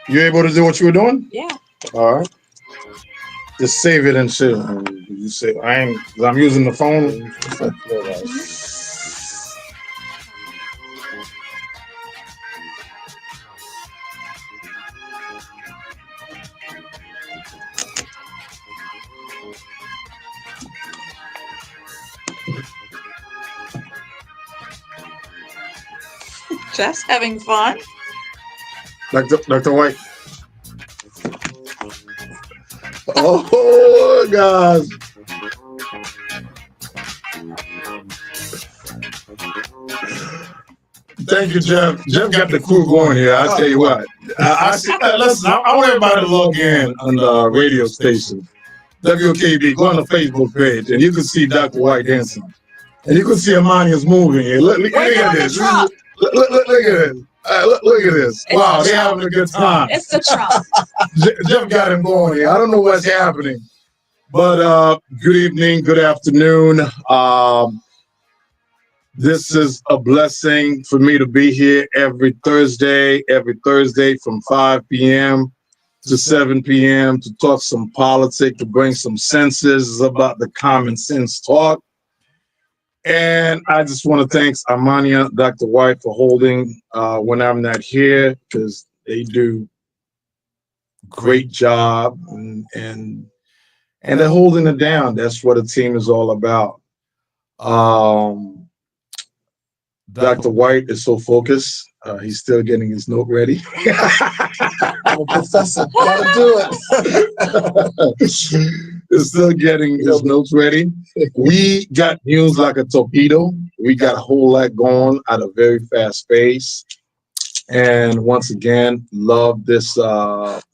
You able to do what you were doing? Yeah. All right. Just save it and shit. You say I'm using the phone. Just having fun. Dr. White. Oh, guys. Thank you, Jeff. Jeff got the crew going here. I'll tell you what. Listen, I want everybody to log in on the radio station, WOKB. Go on the Facebook page, and you can see Dr. White dancing. And you can see Amania's moving here. Look at this. Look at this. Look at this. Wow, they're having a good time. It's the Trump. Jeff got him going here. I don't know what's happening. But good evening, good afternoon. This is a blessing for me to be here every Thursday from 5 p.m. to 7 p.m. to talk some politics, to bring some senses about the common sense talk. And I just want to thank Amania, Dr. White, for holding when I'm not here, because they do great job and they're holding it down. That's what a team is all about. Dr. White is so focused. He's still getting his note ready. Professor, gotta do it. He's still getting his notes ready. We got news like a torpedo. We got a whole lot going at a very fast pace. And once again, love this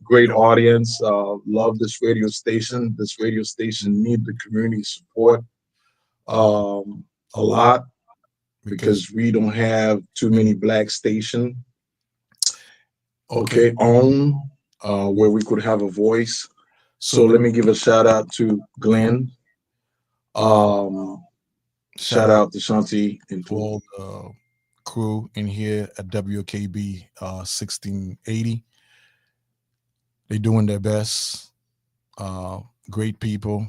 great audience. Love this radio station. This radio station needs the community support a lot, because we don't have too many black stations, on where we could have a voice. So let me give a shout out to Glenn. Shout out to Shanti and all the crew in here at WOKB 1680. They're doing their best. Great people.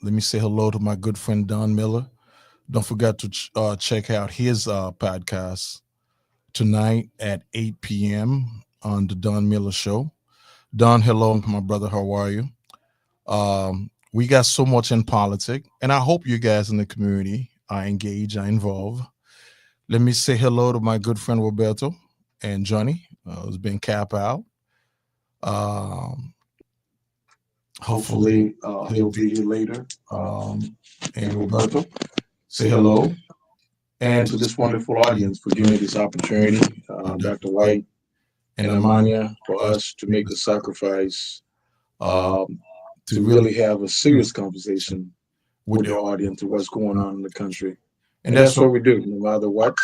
Let me say hello to my good friend Don Miller. Don't forget to check out his podcast tonight at 8 p.m. on the Don Miller Show. Don, hello, my brother. How are you? We got so much in politics, and I hope you guys in the community are engaged, are involved. Let me say hello to my good friend Roberto and Johnny, who's been cap out. Hopefully he'll be here later. And Roberto, say hello. And to this wonderful audience for giving me this opportunity, Dr. White and Amania, for us to make the sacrifice to really have a serious conversation with the audience to what's going on in the country. And that's what we do, no matter what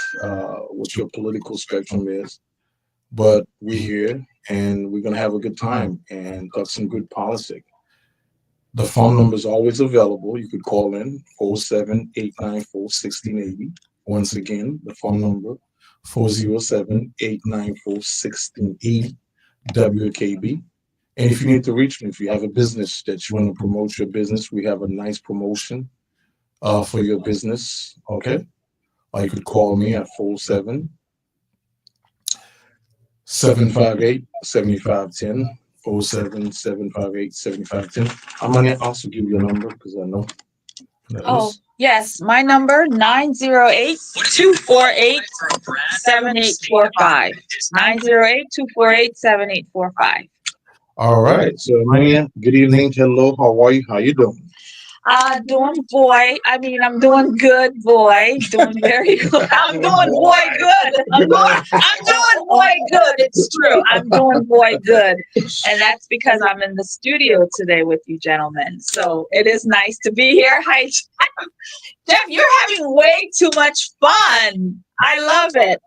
your political spectrum is. But we're here, and we're going to have a good time and talk some good politics. The phone number is always available. You could call in 47894-1680. Once again, the phone number 407-894-1680, WOKB. And if you need to reach me, if you have a business that you want to promote your business, we have a nice promotion for your business, okay? Or you could call me at 407-758-7510. 407-758-7510. I'm going to also give you a number because I know. Oh, yes. My number, 908-248-7845. 908-248-7845. All right. So, Amania, good evening. Hello. How are you? How you doing? Doing boy. I'm doing good, boy. Doing very good. I'm doing boy good. I'm doing boy good. It's true. I'm doing boy good. And that's because I'm in the studio today with you gentlemen. So it is nice to be here. Hi, Jeff. You're having way too much fun. I love it.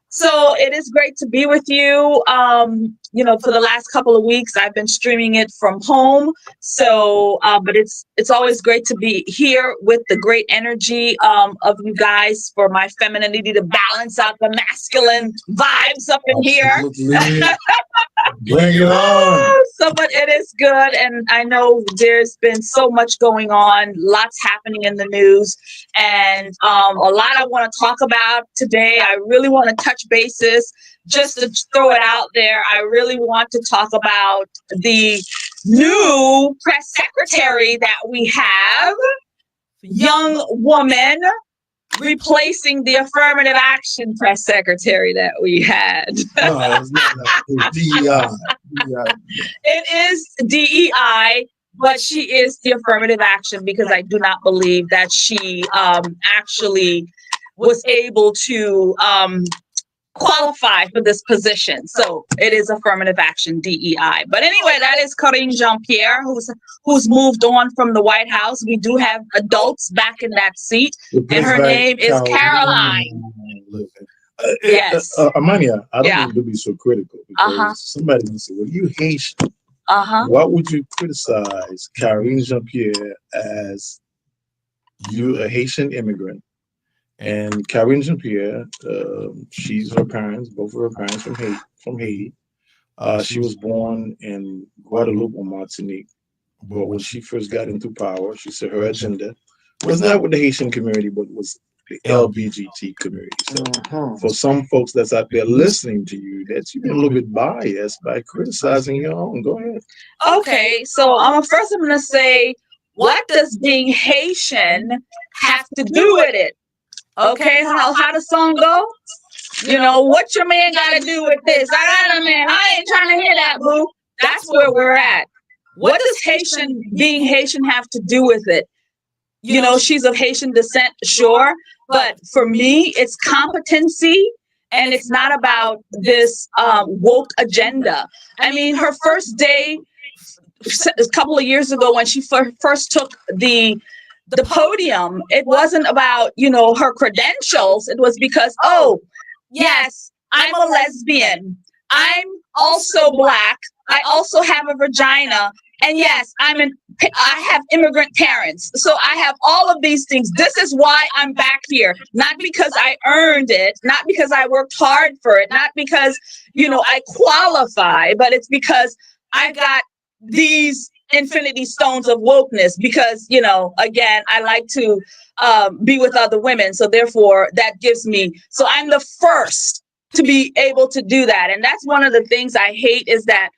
So it is great to be with you. For the last couple of weeks, I've been streaming it from home. So, but it's always great to be here with the great energy of you guys for my femininity to balance out the masculine vibes up in here. Bring it on. So, but it is good, and I know there's been so much going on, lots happening in the news, and a lot I want to talk about today. I really want to touch bases, just to throw it out there. I really want to talk about the new press secretary that we have, young woman, replacing the affirmative action press secretary that we had. No, it's not DEI. It is DEI, but she is the affirmative action because I do not believe that she actually was able to qualify for this position. So it is affirmative action DEI. But anyway, that is Karine Jean-Pierre, who's moved on from the White House. We do have adults back in that seat, and her name is Caroline. Yes. Amania, I don't need to be so critical because somebody can say, well, you Haitian. Why would you criticize Karine Jean-Pierre as you a Haitian immigrant? And Karine Jean-Pierre, she's both of her parents from Haiti. She was born in Guadeloupe or Martinique. But when she first got into power, she said her agenda was not with the Haitian community, but was the LGBT community. So for some folks that's out there listening to you, that you've been a little bit biased by criticizing your own. Go ahead. Okay, so first I'm going to say, what does being Haitian have to do with it? Okay, how the song go? What your man got to do with this? I got a man. I ain't trying to hear that, boo. That's where we're at. What does being Haitian have to do with it? She's of Haitian descent, sure. But for me, it's competency, and it's not about this woke agenda. Her first day, a couple of years ago, when she first took the podium, it wasn't about, her credentials. It was because, oh, yes, I'm a lesbian. I'm also Black. I also have a vagina. And yes, I have immigrant parents. So I have all of these things. This is why I'm back here. Not because I earned it, not because I worked hard for it, not because, I qualify, but it's because I got these infinity stones of wokeness because, again, I like to be with other women. So therefore that gives me, so I'm the first to be able to do that. And that's one of the things I hate is that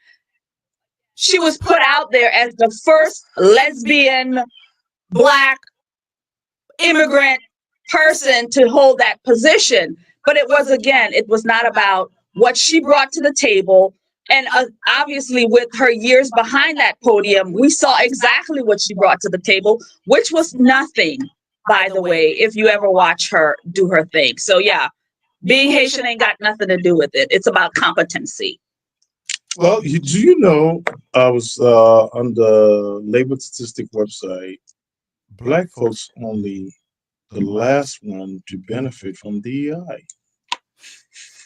she was put out there as the first lesbian, Black, immigrant person to hold that position. But it was not about what she brought to the table. And obviously, with her years behind that podium, we saw exactly what she brought to the table, which was nothing, by the way, if you ever watch her do her thing. So, yeah, being Haitian ain't got nothing to do with it. It's about competency. Well, do you know, I was on the labor statistic website, Black folks only the last one to benefit from DEI.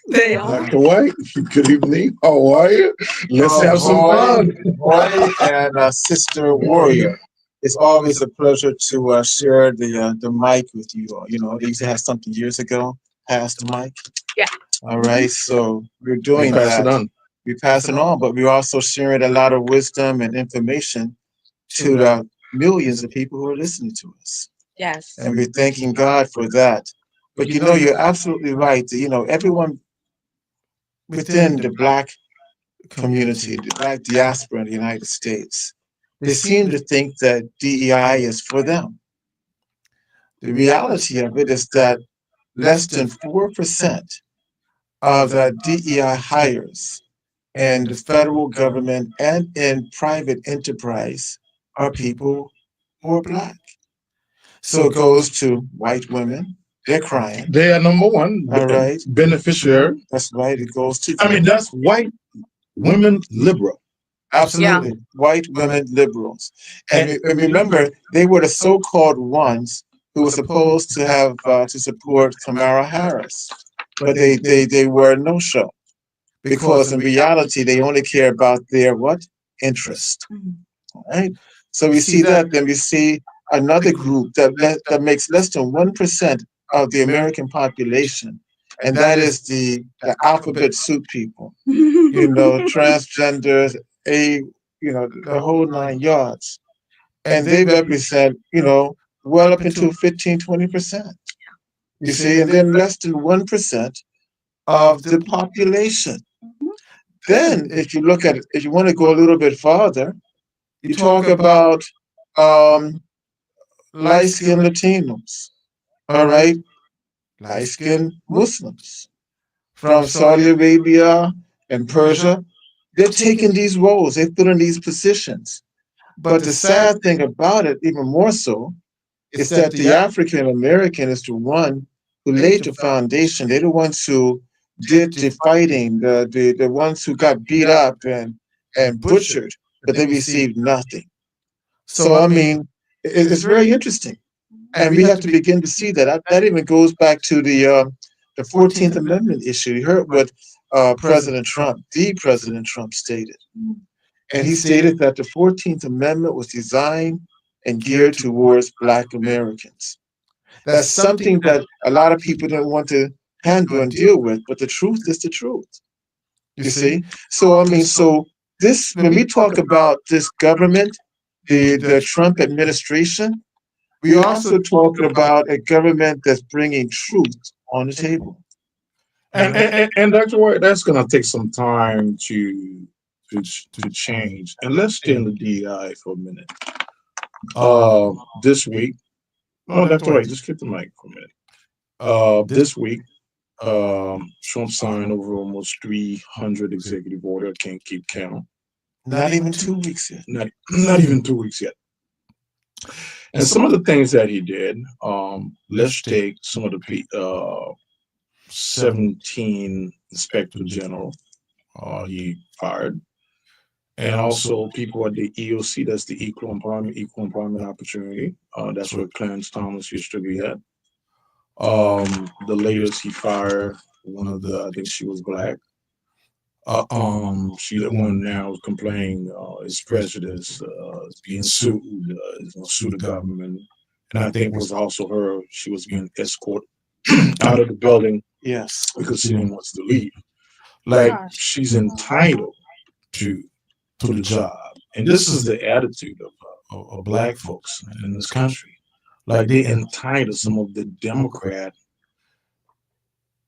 They are. Dr. White, good evening. How are you? Let's have some fun. Boy and Sister Warrior. It's always a pleasure to share the mic with you all. They used to have something years ago, pass the mic. Yeah. All right, so we're doing Pass that. it on. We pass it on, but we're also sharing a lot of wisdom and information to the millions of people who are listening to us. Yes. And we're thanking God for that. But you're absolutely right. Everyone within the Black community, the Black diaspora in the United States, they seem to think that DEI is for them. The reality of it is that less than 4% of the DEI hires in the federal government and in private enterprise are people or black. So it goes to white women. They're crying. They are number one. All right. Beneficiary. That's right. It goes to I mean, that's white women liberal. absolutely white women liberals. And remember, they were the so-called ones who were supposed to have to support Kamala Harris, but they were a no-show because in reality they only care about their what interest. All right. So we see that. Then we see another group that makes less than 1% of the American population, and that is the alphabet soup people. You know, transgenders, the whole 9 yards, and they represent well up into 15-20%. You see, and then less than 1% of the population. Then, if you look at it, if you want to go a little bit farther, you talk about um, light-skinned Latinos, all right, light-skinned Muslims from Saudi Arabia and Persia. They're taking these roles, they fill in these positions. But the sad thing about it, even more so, is that the African American is the one who laid the foundation. They're the ones who did the fighting, the ones who got beat up and butchered, but they received nothing. So I mean, it's very interesting, and we have to begin to see that. That even goes back to the 14th Amendment issue. You heard what the President Trump stated, and he stated that the 14th Amendment was designed and geared towards Black Americans. That's something that a lot of people don't want to handle and deal with, but the truth is the truth. You see? So I mean, so this when we talk about this government, the Trump administration, we also talking about a government that's bringing truth on the table. And Dr. White, that's going to take some time to change. And let's stay in the DEI for a minute. This week, no, Dr. White, just get the mic for a minute. This week, Trump signed over almost 300 executive order. I can't keep count. Not even 2 weeks yet. Not even 2 weeks yet. And some of the things that he did, let's take some of the 17 inspector general he fired, and also people at the EOC, that's the Equal Employment Opportunity. That's where Clarence Thomas used to be at. The latest he fired one of the, I think she was black. She the one now is complaining is prejudice, is being sued, is going to sue the government, and I think it was also her. She was being escorted out of the building, yes, because she didn't want to leave. Like she's entitled to the job, and this is the attitude of black folks in this country. Like they entitled some of the Democrat,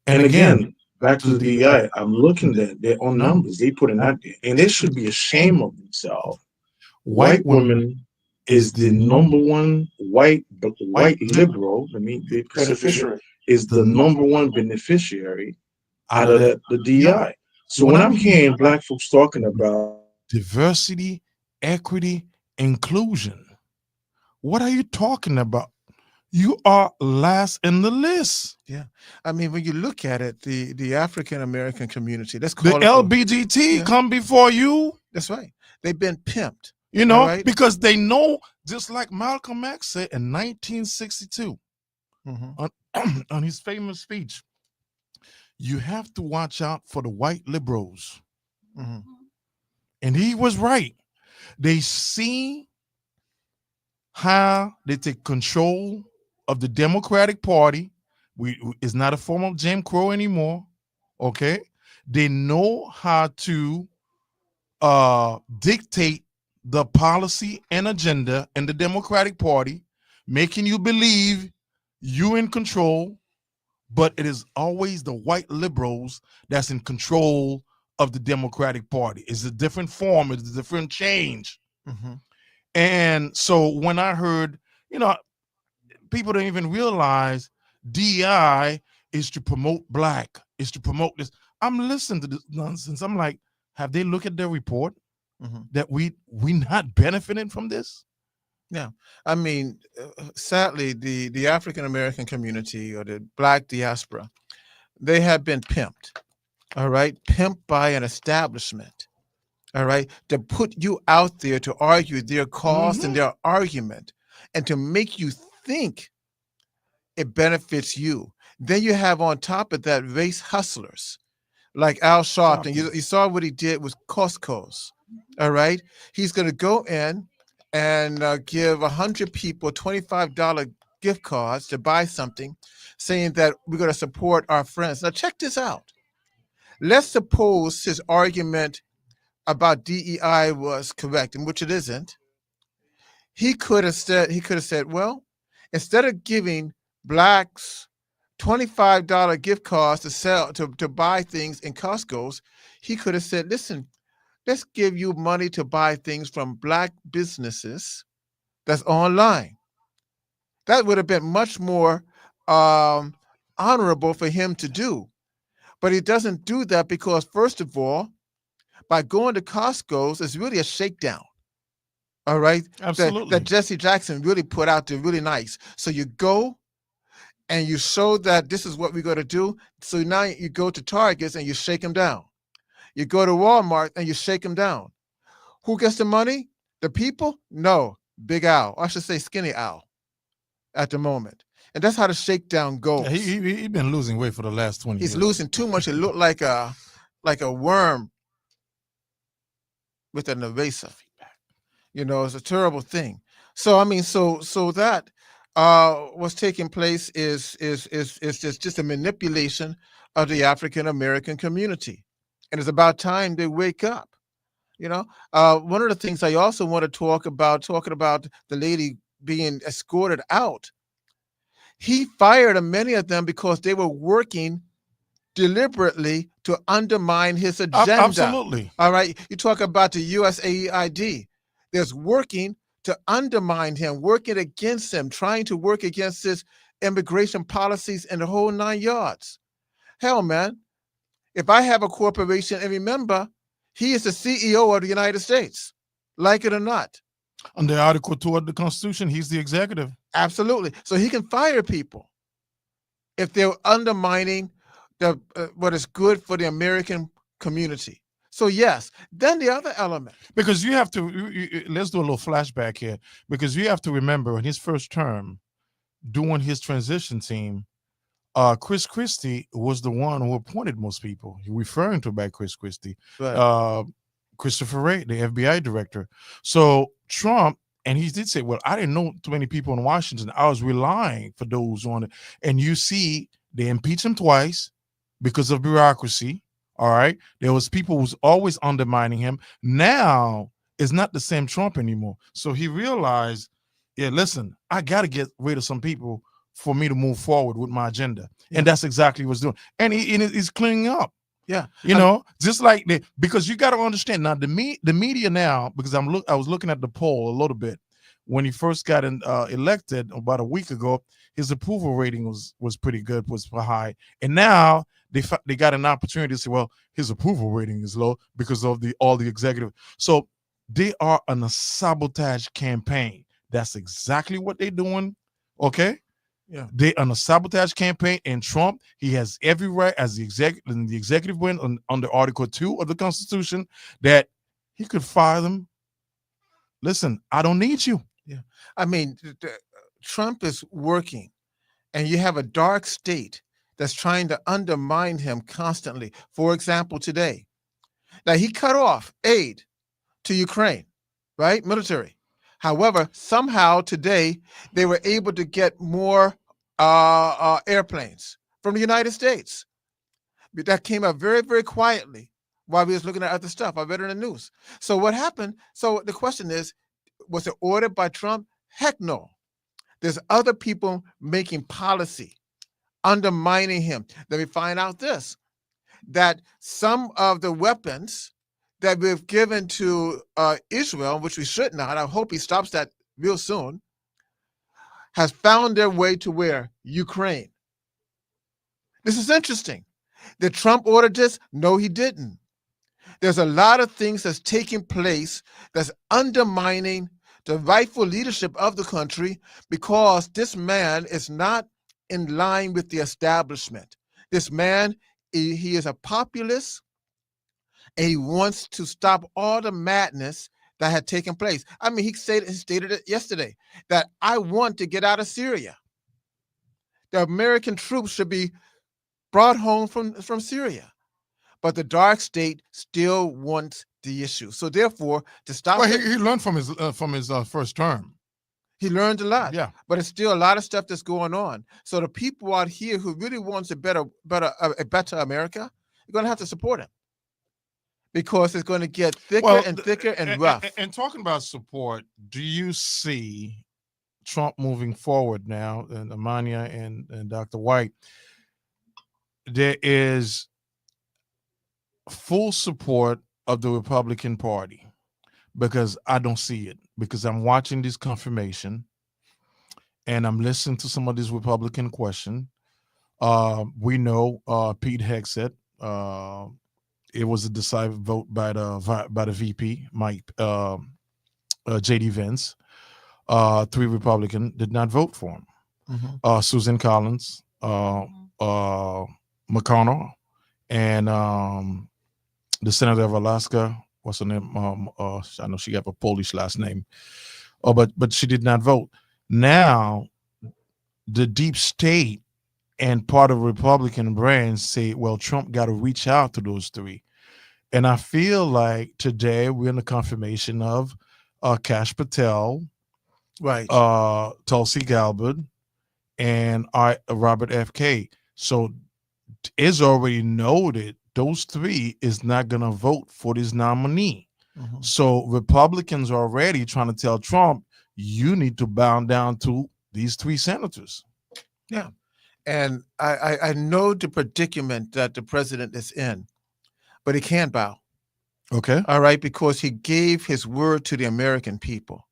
and again. Back to the DEI, I'm looking at their own numbers. They put it out there, and they should be ashamed of themselves. White women is the number one white liberal. I mean, the beneficiary is the number one beneficiary out of the DEI. So when I'm hearing black folks talking about diversity, equity, inclusion, what are you talking about? You are last in the list. Yeah. I mean, when you look at it, the African American community, let's the call it LBGT come before you. That's right. They've been pimped. You know, because they know, just like Malcolm X said in 1962 on his famous speech, you have to watch out for the white liberals. And he was right. They see how they take control of the Democratic Party. It's not a form of Jim Crow anymore. Okay. They know how to dictate the policy and agenda in the Democratic Party, making you believe you're in control, but it is always the white liberals that's in control of the Democratic Party. It's a different form, it's a different change. And so when I heard, people don't even realize DEI is to promote black, is to promote this. I'm listening to this nonsense. I'm like, have they looked at their report that we not benefiting from this? Yeah, I mean, sadly, the African American community or the Black diaspora, they have been pimped. All right, pimped by an establishment. All right, to put you out there to argue their cause and their argument, and to make you think it benefits you. Then you have on top of that race hustlers like Al Sharpton. You saw what he did with Costco's. All right, he's going to go in and give 100 people $25 gift cards to buy something, saying that we're going to support our friends. Now check this out. Let's suppose his argument about DEI was correct, in which it isn't. He could have said, well, instead of giving blacks $25 gift cards to sell to buy things in Costco's, he could have said, listen, let's give you money to buy things from Black businesses that's online. That would have been much more honorable for him to do. But he doesn't do that because, first of all, by going to Costco's, it's really a shakedown. All right? Absolutely. That Jesse Jackson really put out there really nice. So you go and you show that this is what we're going to do. So now you go to Target's and you shake them down. You go to Walmart and you shake them down. Who gets the money? The people? No, Big Al. Or I should say Skinny Al at the moment. And that's how the shakedown goes. Yeah, he been losing weight for the last 20 years. He's losing too much. It looked like a worm with an eraser. You know, it's a terrible thing. So I mean, so that what's taking place is just a manipulation of the African American community, and it's about time they wake up. You know, one of the things I also want to talking about the lady being escorted out. He fired many of them because they were working deliberately to undermine his agenda. Absolutely. All right. You talk about the USAID. There's working to undermine him, working against him, trying to work against his immigration policies and the whole 9 yards. Hell, man, if I have a corporation, and remember, he is the CEO of the United States, like it or not. Under Article 2 of the Constitution, he's the executive. Absolutely. So he can fire people if they're undermining the what is good for the American community. So yes, then the other element. Because you have to, let's do a little flashback here, because you have to remember in his first term, doing his transition team, Chris Christie was the one who appointed most people. You're referring to by Chris Christie. Right. Christopher Wray, the FBI director. So Trump, and he did say, well, I didn't know too many people in Washington. I was relying for those on it. And you see, they impeached him twice because of bureaucracy. All right. There was people who's always undermining him. Now it's not the same Trump anymore. So he realized, yeah, listen, I got to get rid of some people for me to move forward with my agenda. Yeah. And that's exactly what he's doing. And he's cleaning up. Yeah. You know, just like because you got to understand now the media now, because I was looking at the poll a little bit when he first got elected about a week ago, his approval rating was pretty good, was high. And now they got an opportunity to say, well, his approval rating is low because of all the executive. So they are on a sabotage campaign. That's exactly what they're doing. Okay. Yeah, they on a sabotage campaign, and Trump, he has every right as the executive went under Article 2 of the Constitution that he could fire them. Listen, I don't need you. Yeah, I mean, Trump is working, and you have a dark state that's trying to undermine him constantly. For example, today, now he cut off aid to Ukraine, right? Military. However, somehow today they were able to get more airplanes from the United States. But that came out very, very quietly while we was looking at other stuff. I read it in the news. So what happened? So the question is, was it ordered by Trump? Heck no. There's other people making policy, undermining him. Let me find out this, that some of the weapons that we've given to Israel, which we should not, I hope he stops that real soon, has found their way to where? Ukraine. This is interesting. Did Trump order this? No, he didn't. There's a lot of things that's taking place that's undermining the rightful leadership of the country, because this man is not in line with the establishment. This man, he is a populist, and he wants to stop all the madness that had taken place. I mean, he stated it yesterday, that I want to get out of Syria. The American troops should be brought home from Syria. But the dark state still wants the issue. So therefore, to stop Well, he learned from his first term. he learned a lot. Yeah. But it's still a lot of stuff that's going on. So the people out here who really wants a better America, you're going to have to support him, because it's going to get thicker and thicker and rough. And talking about support, do you see Trump moving forward now, and Amania and Dr. White? There is full support of the Republican Party, because I don't see it, because I'm watching this confirmation and I'm listening to some of these Republican questions. We know Pete Hegseth, it was a decisive vote by the VP, Mike J.D. Vance. 3 Republicans did not vote for him. Mm-hmm. Susan Collins, McConnell, and the senator of Alaska, what's her name? I know she got a Polish last name. But she did not vote. Now, the deep state and part of Republican brands say, well, Trump got to reach out to those 3. And I feel like today we're in the confirmation of Kash Patel, Right, Tulsi Gabbard, and Robert F.K. So it's already noted those 3 is not going to vote for this nominee. Mm-hmm. So Republicans are already trying to tell Trump, you need to bow down to these 3 senators. Yeah. And I know the predicament that the president is in, but he can't bow. Okay. All right, because he gave his word to the American people.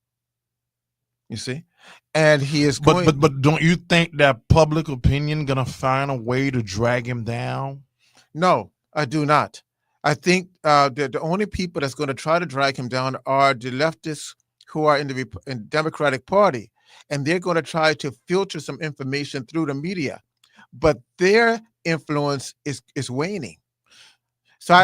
You see? And he is going... But don't you think that public opinion going to find a way to drag him down? No, I do not. I think the only people that's going to try to drag him down are the leftists who are in the Democratic Party, and they're going to try to filter some information through the media, but their influence is waning. So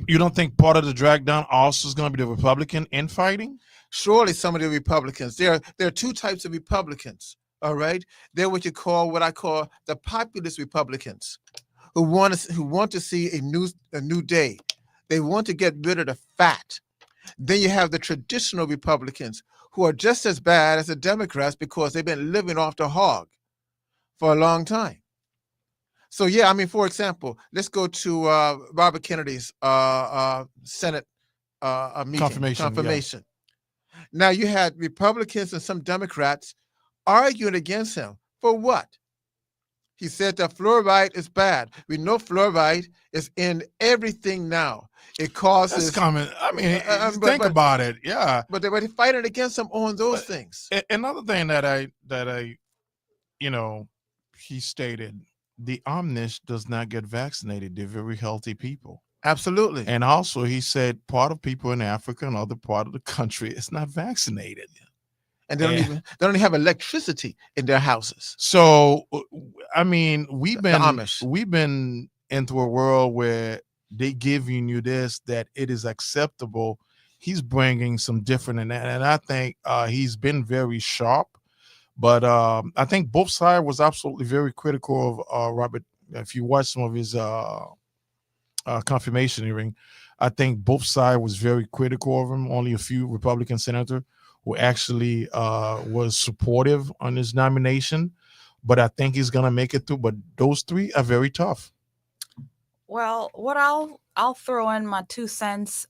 you don't think part of the drag down also is going to be the Republican infighting? Surely some of the Republicans. There are 2 types of Republicans. All right, they're what I call the populist Republicans, who want to see a new day. They want to get rid of the fat. Then you have the traditional Republicans, who are just as bad as the Democrats, because they've been living off the hog for a long time. So yeah, I mean, for example, let's go to Robert Kennedy's Senate meeting confirmation. Yeah. Now you had Republicans and some Democrats arguing against him for what? He said that fluoride is bad. We know fluoride is in everything now. It causes... That's common. I mean, think about it. Yeah. But they were fighting against him on those things. Another thing that I, he stated, the Amish does not get vaccinated. They're very healthy people. Absolutely. And also he said part of people in Africa and other part of the country is not vaccinated. And they don't even have electricity in their houses. So, I mean, we've been into a world where they giving you this, that it is acceptable. He's bringing some different, and I think he's been very sharp. But I think both sides was absolutely very critical of Robert. If you watch some of his confirmation hearing, I think both sides was very critical of him. Only a few Republican senators who actually was supportive on his nomination, but I think he's gonna make it through. But those 3 are very tough. Well, what I'll throw in my 2 cents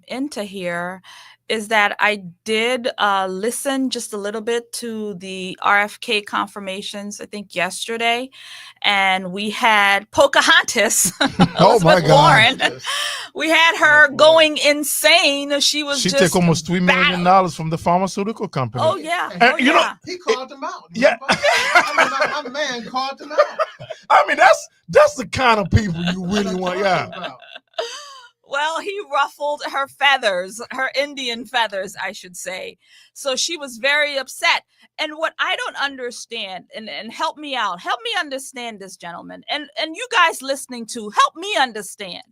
into here is that I did listen just a little bit to the RFK confirmations, I think yesterday, and we had Pocahontas, oh my God. Warren. We had her going insane. She took almost $3 million from the pharmaceutical company. Oh yeah, and you know, he called them out. Yeah, I mean, my man called them out. I mean, that's the kind of people you really want. Yeah. Well, he ruffled her feathers, her Indian feathers, I should say. So she was very upset. And what I don't understand, and help me out, help me understand this, gentleman, and you guys listening to, help me understand.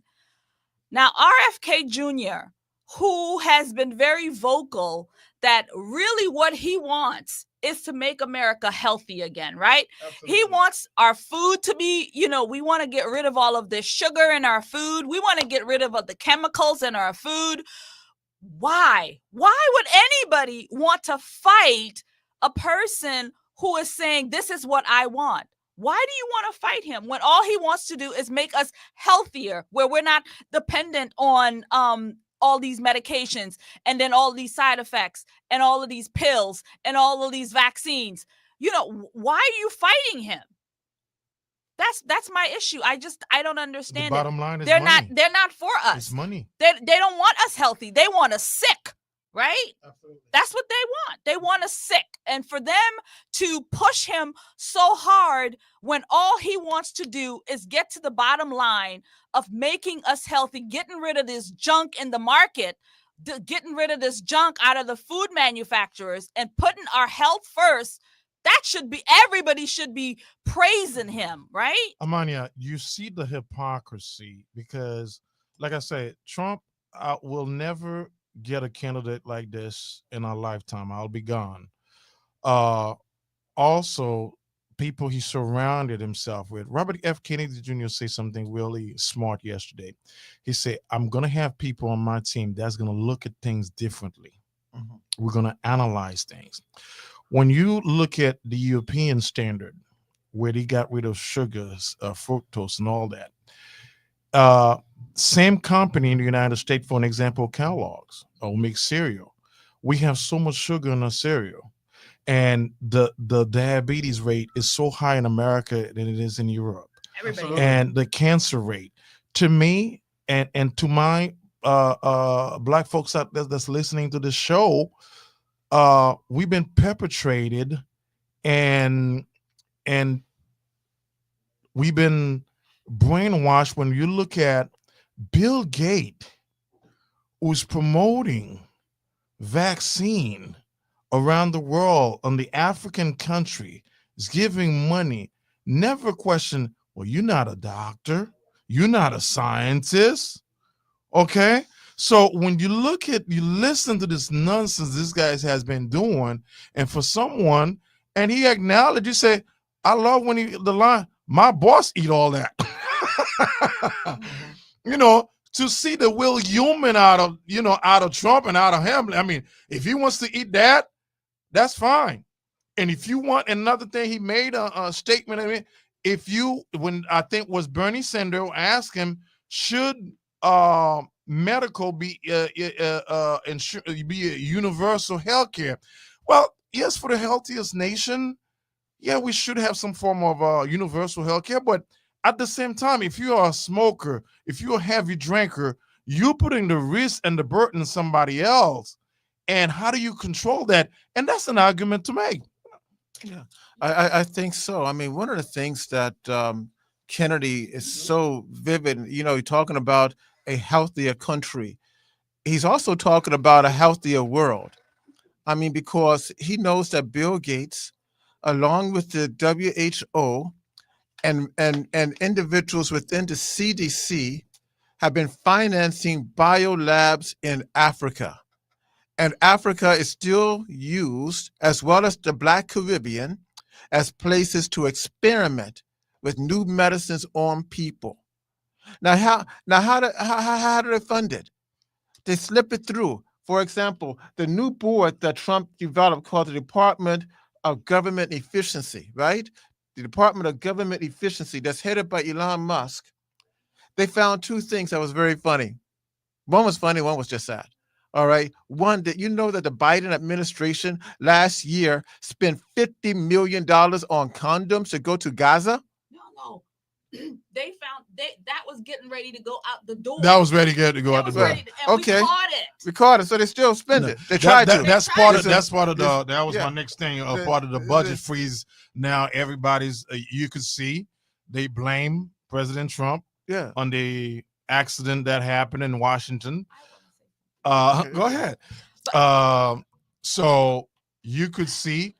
Now, RFK Jr., who has been very vocal that really what he wants is to make America healthy again, right? Absolutely. He wants our food to be, we want to get rid of all of this sugar in our food. We want to get rid of the chemicals in our food. Why? Why would anybody want to fight a person who is saying, this is what I want? Why do you want to fight him when all he wants to do is make us healthier, where we're not dependent on all these medications and then all these side effects and all of these pills and all of these vaccines? Why are you fighting him? That's my issue. I don't understand. The bottom line is they're money. they're not for us. It's money. They don't want us healthy. They want us sick, right? Absolutely. That's what they want. They want us sick. And for them to push him so hard when all he wants to do is get to the bottom line of making us healthy, getting rid of this junk in the market, getting rid of this junk out of the food manufacturers and putting our health first, everybody should be praising him, right? Amania, you see the hypocrisy because, like I said, Trump will never get a candidate like this in our lifetime. I'll be gone. Also, people he surrounded himself with. Robert F. Kennedy Jr. said something really smart yesterday. He said, I'm going to have people on my team that's going to look at things differently. Mm-hmm. We're going to analyze things. When you look at the European standard, where they got rid of sugars, fructose, and all that, same company in the United States, for an example, Kellogg's, or make cereal. We have so much sugar in our cereal, and the diabetes rate is so high in America than it is in Europe. Everybody. And the cancer rate. To me, and to my Black folks out there that's listening to this show, we've been perpetrated and we've been brainwashed. When you look at Bill Gates, who's promoting vaccine around the world on the African country, is giving money, never question, well, you're not a doctor, you're not a scientist, okay? So when you listen to this nonsense this guy has been doing, and for someone, and he acknowledged, you say, I love when the line, my boss eat all that. To see the Will Human out of Trump and out of him. I mean, if he wants to eat that, that's fine. And if you want another thing, he made a statement. I mean, when I think was Bernie Sanders asked him, should medical be a universal health care? Well, yes, for the healthiest nation, yeah, we should have some form of universal health care. But at the same time, if you are a smoker, if you're a heavy drinker, you're putting the risk and the burden on somebody else. And how do you control that? And that's an argument to make. Yeah, I think so. I mean, one of the things that Kennedy is so vivid, you're talking about a healthier country. He's also talking about a healthier world. I mean, because he knows that Bill Gates, along with the WHO and individuals within the CDC, have been financing biolabs in Africa. And Africa is still used, as well as the Black Caribbean, as places to experiment with new medicines on people. Now, how do they fund it? They slip it through. For example, the new board that Trump developed called the Department of Government Efficiency, right? The Department of Government Efficiency that's headed by Elon Musk. They found two things that was very funny. One was funny, one was just sad. All right. One, that that the Biden administration last year spent $50 million on condoms to go to Gaza. No. They found that was getting ready to go out the door. That was ready to go out the door. Okay. We caught it. So they still spend it. They tried to. That's part of the. That was yeah. my next thing. Part of the budget freeze. Now everybody's. You could see they blame President Trump. Yeah. On the accident that happened in Washington. Go ahead. So you could see,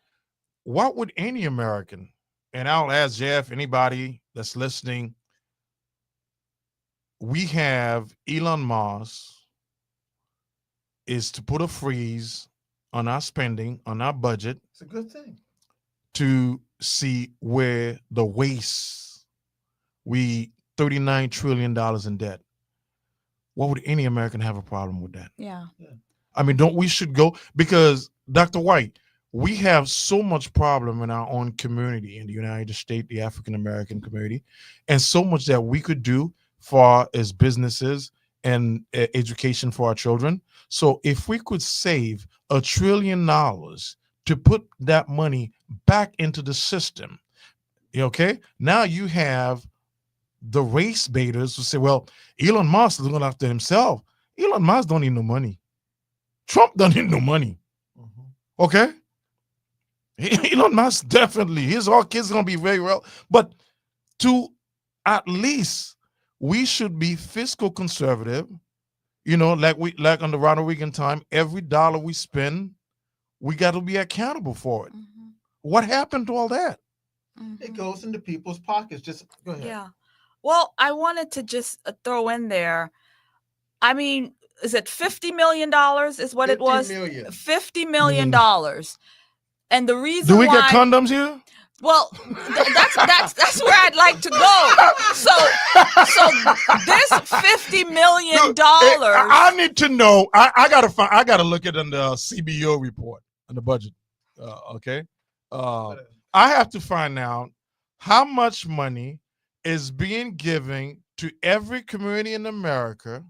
what would any American, and I'll ask Jeff, anybody that's listening, we have Elon Musk is to put a freeze on our spending, on our budget. It's a good thing. To see where the waste, we $39 trillion in debt. What would any American have a problem with that? Yeah. I mean, don't we should go, because Dr. White, we have so much problem in our own community in the United States, the African American community, and so much that we could do for as businesses and education for our children. So if we could save $1 trillion to put that money back into the system, okay, now you have the race baiters who say, well, Elon Musk is going after himself. Elon Musk don't need no money. Trump don't need no money. Okay? Elon Musk definitely, his all kids going to be very well. But to at least, we should be fiscal conservative. You know, like on the Ronald Reagan time, every dollar we spend, we got to be accountable for it. What happened to all that? It goes into people's pockets. Just go ahead. Yeah. Well, I wanted to just throw in there. I mean, is it $50 million is what it was? $50 million. And the reason do we why, get condoms here? Well, that's where I'd like to go. So this $50 million. I need to know. I gotta look at on the CBO report on the budget. Okay. I have to find out how much money is being given to every community in America,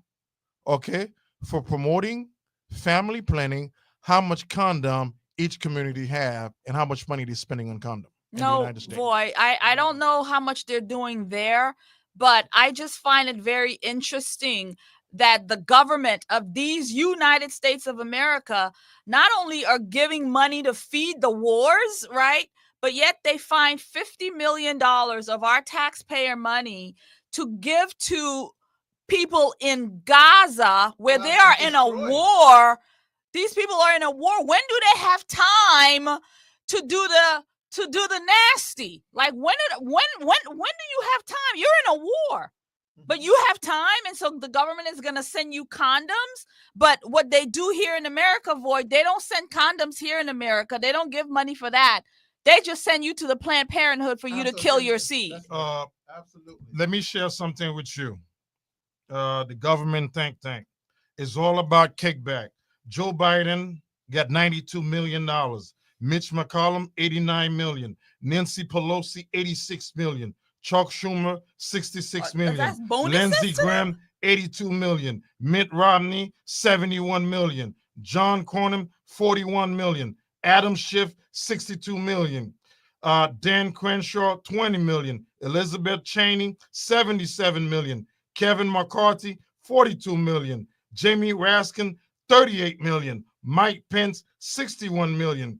okay, for promoting family planning, how much condom each community have, and how much money they're spending on condom. No, boy, I don't know how much they're doing there, but I just find it very interesting that the government of these United States of America not only are giving money to feed the wars, right? But yet they find $50 million of our taxpayer money to give to people in Gaza where they are in a war. These people are in a war. When do they have time to do the nasty? Like when do you have time? You're in a war, but you have time, and so the government is going to send you condoms. But what they do here in America, Void, they don't send condoms here in America. They don't give money for that. They just send you to the Planned Parenthood for you to kill your seed. Absolutely. Let me share something with you. The government think tank is all about kickback. Joe Biden got $92 million. Mitch McConnell, $89 million. Nancy Pelosi, $86 million. Chuck Schumer, $66 million. That's bonus Lindsey system? Graham, $82 million. Mitt Romney, $71 million. John Cornyn, $41 million. Adam Schiff, $62 million. Dan Crenshaw, $20 million. Elizabeth Cheney, $77 million. Kevin McCarthy, $42 million. Jamie Raskin, $38 million. Mike Pence, $61 million.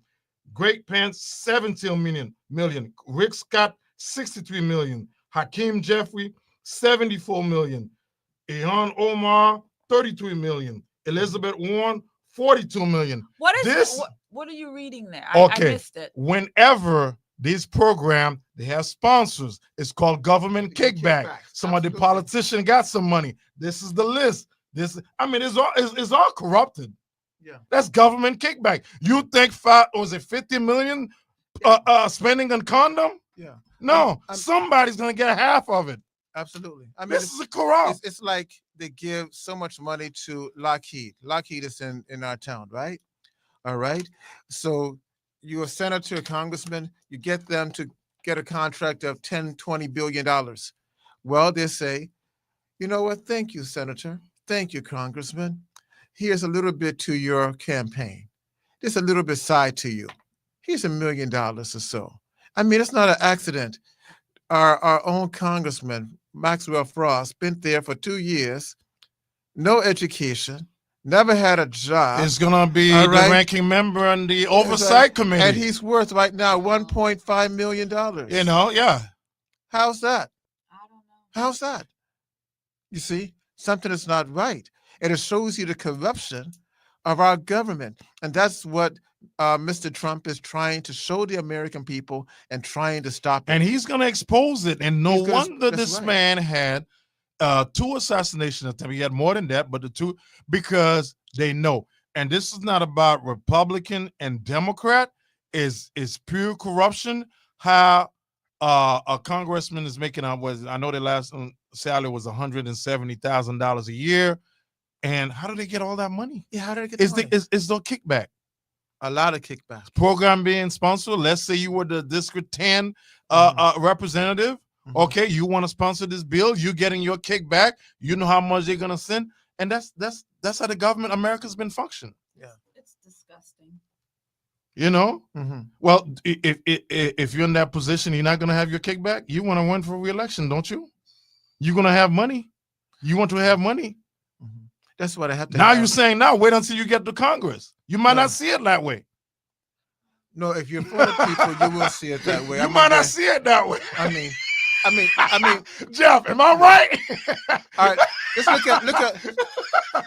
Greg Pence, $17 million. Rick Scott, $63 million. Hakeem Jeffrey, $74 million. Ilhan Omar, $33 million. Elizabeth Warren, $42 million. What are you reading there? Okay. I missed it. Whenever these programs, they have sponsors. It's called government kickback. Some of the politicians got some money. This is the list. It's all corrupted. Yeah, that's government kickback. You think 50 million spending on condom? Yeah. No, somebody's gonna get half of it. Absolutely. I mean, this is a corrupt. It's like they give so much money to Lockheed. Lockheed is in our town, right? All right. So you're a senator, a congressman, you get them to get a contract of $10-20 billion. Well, they say, you know what? Thank you, Senator. Thank you, Congressman. Here's a little bit to your campaign. Just a little bit side to you. Here's $1 million or so. I mean, it's not an accident. Our own congressman, Maxwell Frost, been there for 2 years, no education, never had a job. It's gonna be the ranking member on the oversight committee, and he's worth right now $1.5 million. Yeah. How's that? I don't know. How's that? You see, something is not right. And it shows you the corruption of our government. And that's what Mr. Trump is trying to show the American people and trying to stop it. And he's going to expose it. And no wonder this right. man had 2 assassination attempts. He had more than that, but the 2, because they know. And this is not about Republican and Democrat. Is pure corruption. How a congressman is making I know their last salary was $170,000 a year. And how do they get all that money? Yeah, how do they get the money? Is the kickback? A lot of kickbacks. Program being sponsored. Let's say you were the District 10 representative. Mm-hmm. Okay, you want to sponsor this bill. You're getting your kickback. You know how much they're gonna send, and that's how the government America's been functioning. Yeah, it's disgusting. You know. Mm-hmm. Well, if you're in that position, you're not gonna have your kickback. You want to run for re-election, don't you? You're gonna have money. You want to have money. Mm-hmm. That's what I have to. Now you're saying now wait until you get to Congress. You might not see it that way. No, if you're for the people, you will see it that way. You might not see it that way. I mean, Jeff, am I right? All right, let's look at.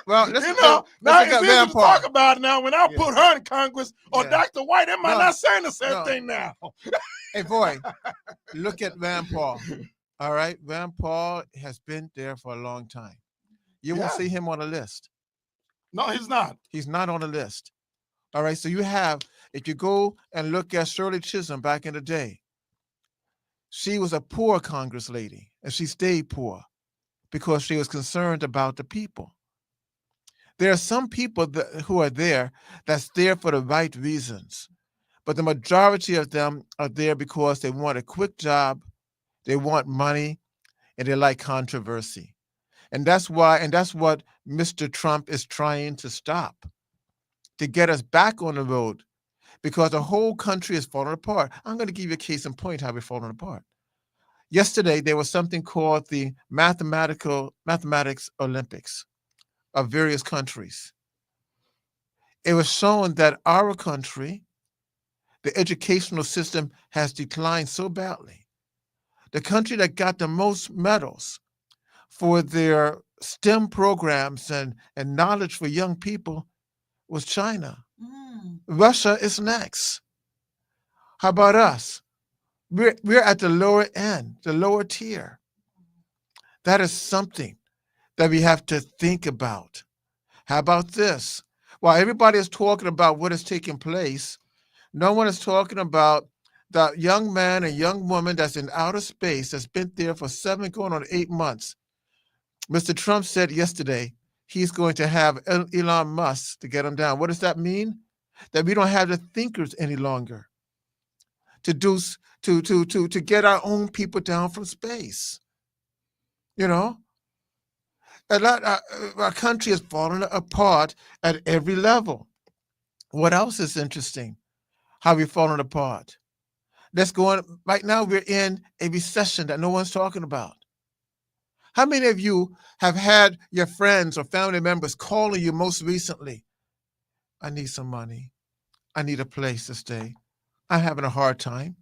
Well, let's now look it's at easy Rand to Paul. talk about it now. When I put her in Congress or Dr. White, they might not saying the same thing now. Hey, boy, look at Rand Paul. All right, Rand Paul has been there for a long time. You won't see him on a list. No, he's not. He's not on the list. All right, so you have, if you go and look at Shirley Chisholm back in the day, she was a poor Congress lady, and she stayed poor because she was concerned about the people. There are some people who are there that's there for the right reasons, but the majority of them are there because they want a quick job, they want money, and they like controversy. And that's what Mr. Trump is trying to stop, to get us back on the road, because the whole country is falling apart. I'm going to give you a case in point how we're falling apart. Yesterday, there was something called the Mathematics Olympics of various countries. It was shown that our country, the educational system has declined so badly. The country that got the most medals for their STEM programs and knowledge for young people was China. Russia is next. How about us? We're at the lower end, the lower tier. That is something that we have to think about. How about this? While everybody is talking about what is taking place, no one is talking about the young man and young woman that's in outer space that's been there for 7 going on 8 months. Mr. Trump said yesterday he's going to have Elon Musk to get him down. What does that mean? That we don't have the thinkers any longer to get our own people down from space. You know, our country is falling apart at every level. What else is interesting? How we're falling apart. Let's go on. Right now, we're in a recession that no one's talking about. How many of you have had your friends or family members calling you most recently? I need some money. I need a place to stay. I'm having a hard time.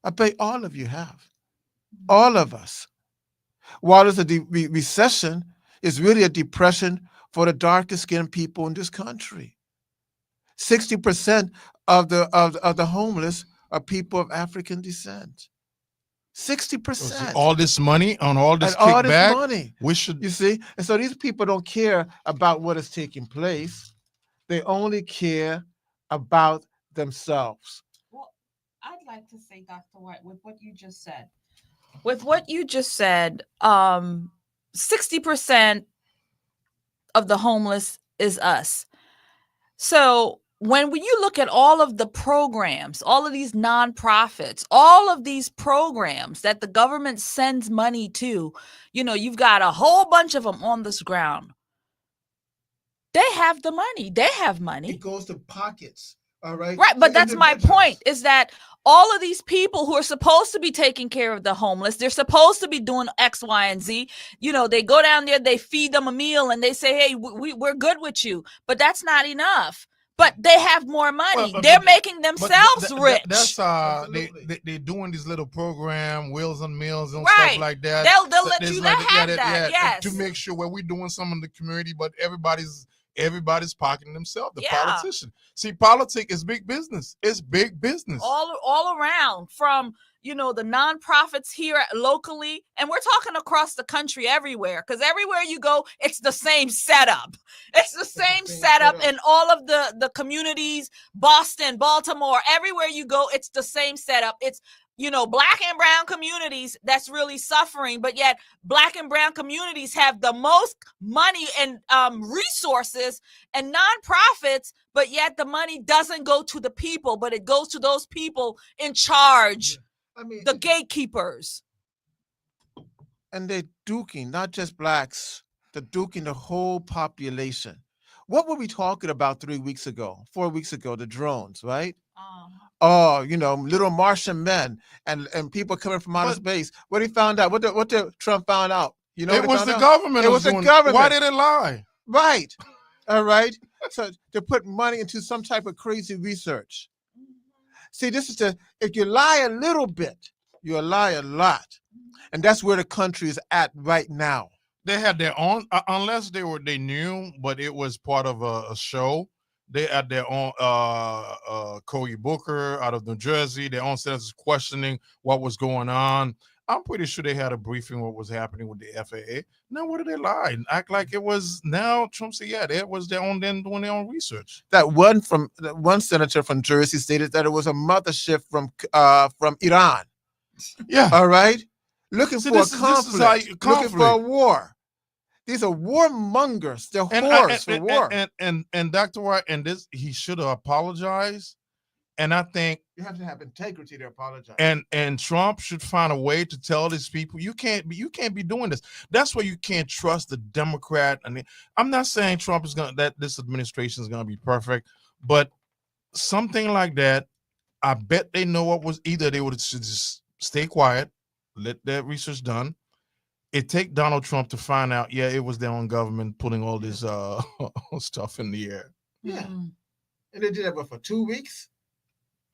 I bet all of you have. All of us. While it's a recession, it's really a depression for the darkest skinned people in this country. 60% of the homeless are people of African descent. 60%. All this money on all this kickback. All this money. We should, you see? And so these people don't care about what is taking place. They only care about themselves. Well, I'd like to say, Dr. White, with what you just said. With what you just said, 60% of the homeless is us. So when you look at all of the programs, all of these nonprofits, all of these programs that the government sends money to, you know, you've got a whole bunch of them on this ground. They have the money. They have money. It goes to pockets. All right. Right. But that's my point, is that all of these people who are supposed to be taking care of the homeless, they're supposed to be doing X, Y, and Z. You know, they go down there, they feed them a meal and they say, hey, we're good with you. But that's not enough. but they have more money. They're making themselves rich. That's they doing these little program, Wheels on Meals and Right. stuff like that. They'll So let there's you like have that. Yes. to make sure where we're doing some in the community, but everybody's pocketing themselves. The Yeah. politician. See, politics is big business. It's big business. All around, from the nonprofits here locally, and we're talking across the country, everywhere, because everywhere you go, it's the same setup. It's the same setup in all of the communities, Boston, Baltimore, everywhere you go, it's the same setup. It's Black and brown communities that's really suffering, but yet Black and brown communities have the most money and resources and nonprofits, but yet the money doesn't go to the people, but it goes to those people in charge, the gatekeepers. And they're duking, not just Blacks, they're duking the whole population. What were we talking about 4 weeks ago, the drones, right? Little Martian men and people coming from outer space. What he found out, what did Trump found out? It was the government. It was the government. Why did it lie? Right. All right. So to put money into some type of crazy research. See, this is if you lie a little bit, you lie a lot. And that's where the country is at right now. They had their own, unless they knew, but it was part of a show. They had their own Cory Booker out of New Jersey, their own senators questioning what was going on. I'm pretty sure they had a briefing what was happening with the FAA. Now, what did they lie and act like it was? Now Trump said, yeah, it was their own, then doing their own research. That one senator from Jersey stated that it was a mothership from Iran. Yeah. All right. Looking for a conflict, looking for a war. These are warmongers. They're whores for war. And Dr. White, he should have apologized. And I think you have to have integrity to apologize. And Trump should find a way to tell these people you can't be doing this. That's why you can't trust the Democrat. And I'm not saying Trump is that this administration is gonna be perfect, but something like that, I bet they know what was. Either they would just stay quiet, let that research done. It take Donald Trump to find out, yeah, it was their own government putting all this stuff in the air. Yeah. And they did that for 2 weeks?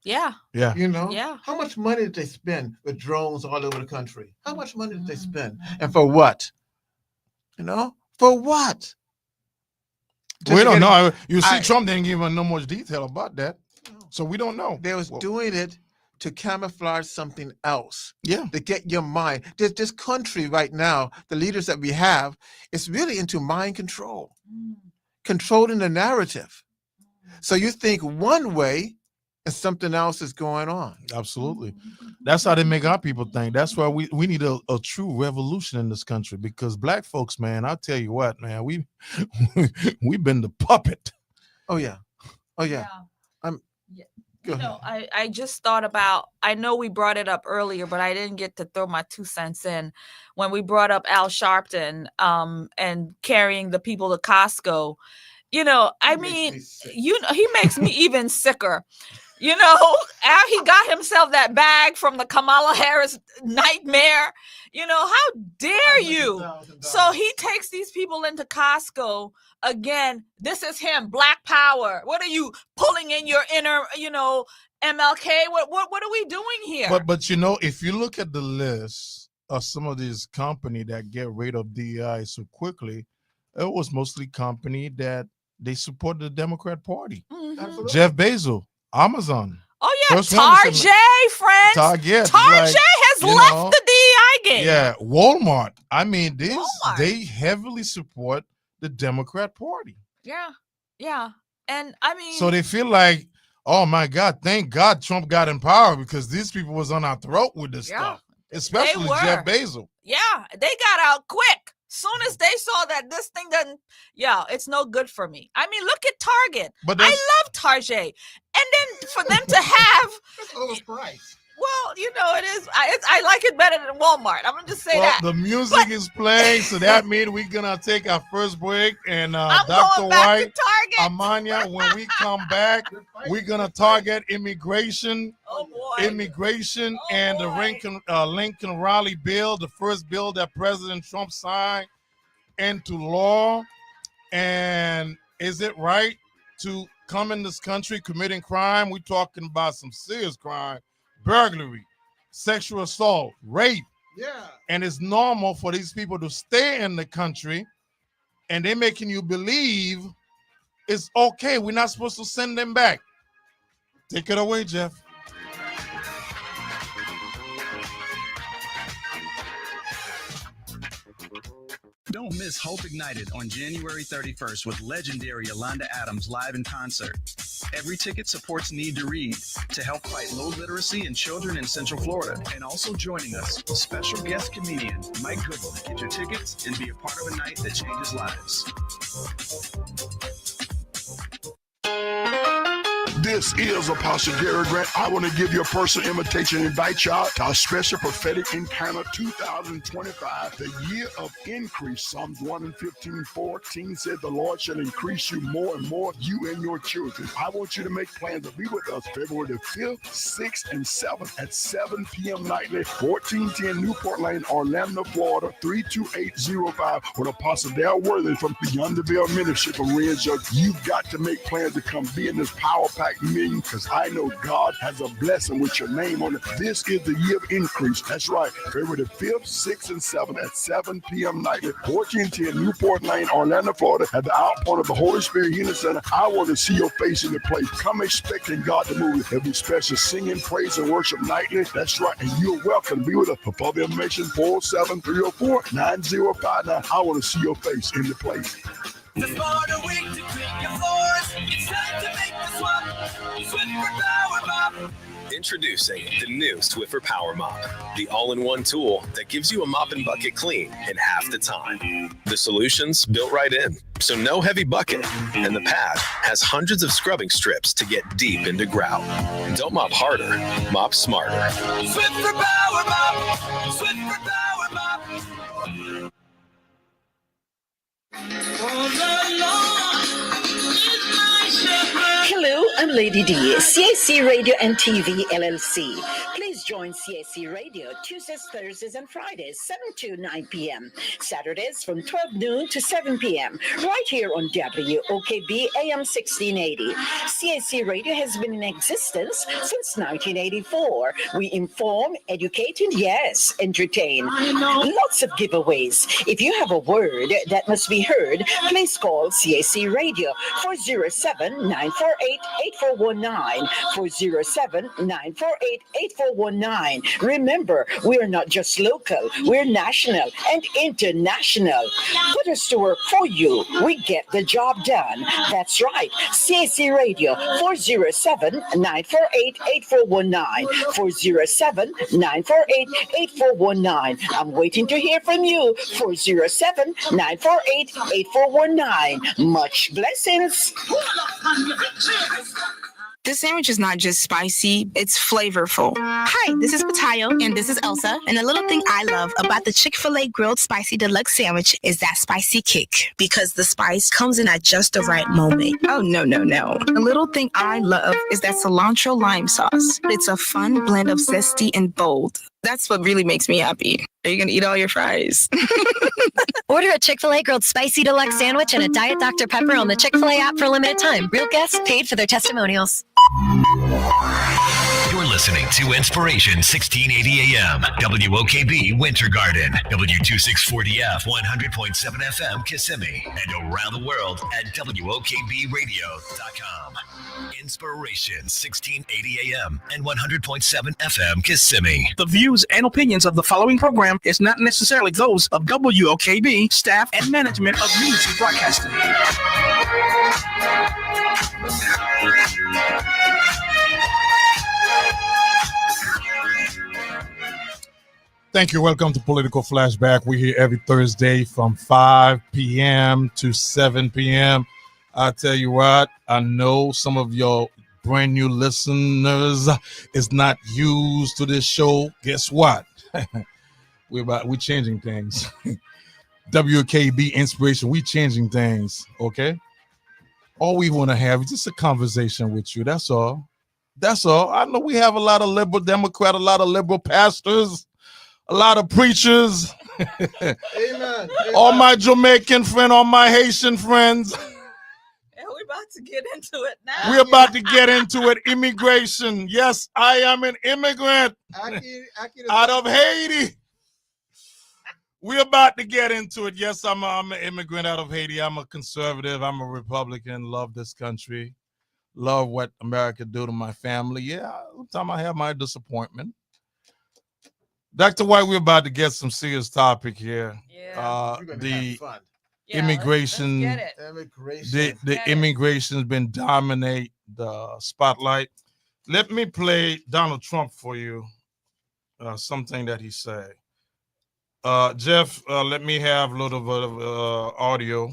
Yeah. Yeah. Yeah. How much money did they spend with drones all over the country? How much money did they spend? And for what? For what? We don't know. You see, Trump didn't give us no much detail about that. So we don't know. They was doing it to camouflage something else. Yeah. To get your mind. This country right now, the leaders that we have, is really into mind control. Controlling the narrative. So you think one way and something else is going on. Absolutely. That's how they make our people think. That's why we need a true revolution in this country, because Black folks, man, I'll tell you what, man, we've been the puppet. Oh yeah. I just thought about, I know we brought it up earlier, but I didn't get to throw my 2 cents in when we brought up Al Sharpton and carrying the people to Costco. He makes me even sicker. After he got himself that bag from the Kamala Harris nightmare, how dare you? So he takes these people into Costco. Again, this is him, Black power. What are you pulling in your inner, MLK? What are we doing here? But if you look at the list of some of these companies that get rid of DEI so quickly, it was mostly company that they support the Democrat Party. Absolutely. Jeff Bezos, Amazon. Oh yeah, Target, friends. Target has left the DEI game. Yeah, Walmart. I mean, they heavily support the Democrat Party. Yeah. And I mean, so they feel like, oh my God, thank God Trump got in power, because these people was on our throat with this stuff. Especially Jeff Bezos. Yeah, they got out quick. Soon as they saw that this thing doesn't, it's no good for me. I mean, look at Target. But I love Target. And then for them to have it's overpriced. Well, it is. I like it better than Walmart. I'm gonna just say that. The music is playing, so that means we're gonna take our first break. And I'm Dr. going back White, to Target. Amania, when we come back, we're gonna target immigration. Oh boy. Immigration and the Lincoln Raleigh bill, the first bill that President Trump signed into law. And is it right to come in this country committing crime. We're talking about some serious crime, burglary, sexual assault, rape. Yeah. And it's normal for these people to stay in the country, and they're making you believe it's okay. We're not supposed to send them back. Take it away, Jeff. Don't miss Hope Ignited on January 31st with legendary Yolanda Adams live in concert. Every ticket supports Need to Read to help fight low literacy in children in Central Florida. And also joining us, special guest comedian Mike Goodwin. Get your tickets and be a part of a night that changes lives. This is Apostle Gary Grant. I want to give you a personal invitation and invite y'all to our special prophetic encounter 2025, the year of increase. Psalms 1:15-14 said the Lord shall increase you more and more, you and your children. I want you to make plans to be with us February the 5th, 6th, and 7th at 7 p.m. nightly, 1410 Newport Lane, Orlando, Florida, 32805 with Apostle Dale Worthy from Beyond the Veil Ministry from Renzo. You've got to make plans to come be in this power pack meeting, because I know God has a blessing with your name on it. This is the year of increase. That's right. February the 5th, 6th, and 7th at 7 p.m. nightly, 1410 Newport Lane, Orlando, Florida, at the outpouring of the Holy Spirit Healing Center. I want to see your face in the place. Come expecting God to move. There'll be special singing, praise, and worship nightly. That's right. And you're welcome to be with us. For further information, 47304-9059. I want to see your face in the place. The smarter week to clean your floors. It's time to make the swap. Swiffer Power Mop. Introducing the new Swiffer Power Mop, the all-in-one tool that gives you a mop and bucket clean in half the time. The solution's built right in, so no heavy bucket, and the pad has hundreds of scrubbing strips to get deep into grout. Don't mop harder, mop smarter. Swiffer Power Mop. Swiffer Power Mop. Hello, I'm Lady D, CAC Radio and TV LLC. Please join CAC Radio Tuesdays, Thursdays, and Fridays, 7 to 9 p.m. Saturdays from 12 noon to 7 p.m. right here on WOKB AM 1680. CAC Radio has been in existence since 1984. We inform, educate, and yes, entertain. Lots of giveaways. If you have a word that must be heard, please call CAC Radio 407-948-8419. 407-948-8419. Remember, we are not just local, we're national and international. Put us to work for you. We get the job done. That's right. CAC Radio 407-948-8419. 407-948-8419. I'm waiting to hear from you. 407-948-8419. Much blessings. This sandwich is not just spicy, it's flavorful. Hi, this is Patayo. And this is Elsa. And the little thing I love about the Chick-fil-A Grilled Spicy Deluxe Sandwich is that spicy kick. Because the spice comes in at just the right moment. Oh, no. The little thing I love is that cilantro lime sauce. It's a fun blend of zesty and bold. That's what really makes me happy. Are you going to eat all your fries? Order a Chick-fil-A Grilled Spicy Deluxe Sandwich and a Diet Dr. Pepper on the Chick-fil-A app for a limited time. Real guests paid for their testimonials. You're listening to Inspiration 1680 AM, WOKB Winter Garden, W2640F 100.7 FM Kissimmee, and around the world at WOKBradio.com. Inspiration 1680 AM and 100.7 FM Kissimmee. The views and opinions of the following program is not necessarily those of WOKB, staff, and management of Unity Broadcasting. Thank you. Welcome to Political Flashback. We're here every Thursday from 5 p.m. to 7 p.m. I tell you what, I know some of your brand new listeners is not used to this show. Guess what? We're changing things. WKB Inspiration, we changing things, okay? All we want to have is just a conversation with you. That's all. I know we have a lot of liberal Democrat, a lot of liberal pastors, a lot of preachers. Amen. All my Jamaican friends, all my Haitian friends. about to get into it now. We're about to get into it. Immigration. Yes, I am an immigrant out of Haiti. We're about to get into it. Yes, I'm an immigrant out of Haiti. I'm a conservative. I'm a Republican. Love this country. Love what America do to my family. Yeah, sometimes I have my disappointment. Dr. White, we're about to get some serious topic here. Yeah. The immigration, the immigration's been dominate the spotlight. Let me play Donald Trump for you. Something that he said. Jeff, let me have a little bit of audio.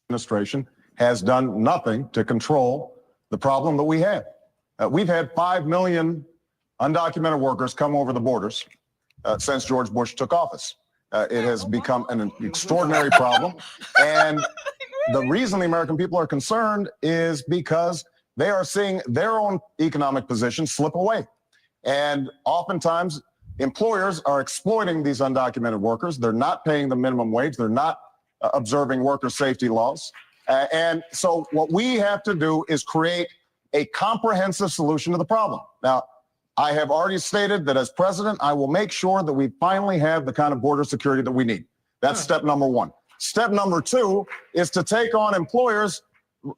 Administration has done nothing to control the problem that we have. We've had 5 million undocumented workers come over the borders since George Bush took office. It has become an extraordinary problem. And the reason the American people are concerned is because they are seeing their own economic position slip away. And oftentimes, employers are exploiting these undocumented workers. They're not paying the minimum wage. They're not observing worker safety laws. And so what we have to do is create a comprehensive solution to the problem. Now, I have already stated that as president, I will make sure that we finally have the kind of border security that we need. That's step number one. Step number two is to take on employers.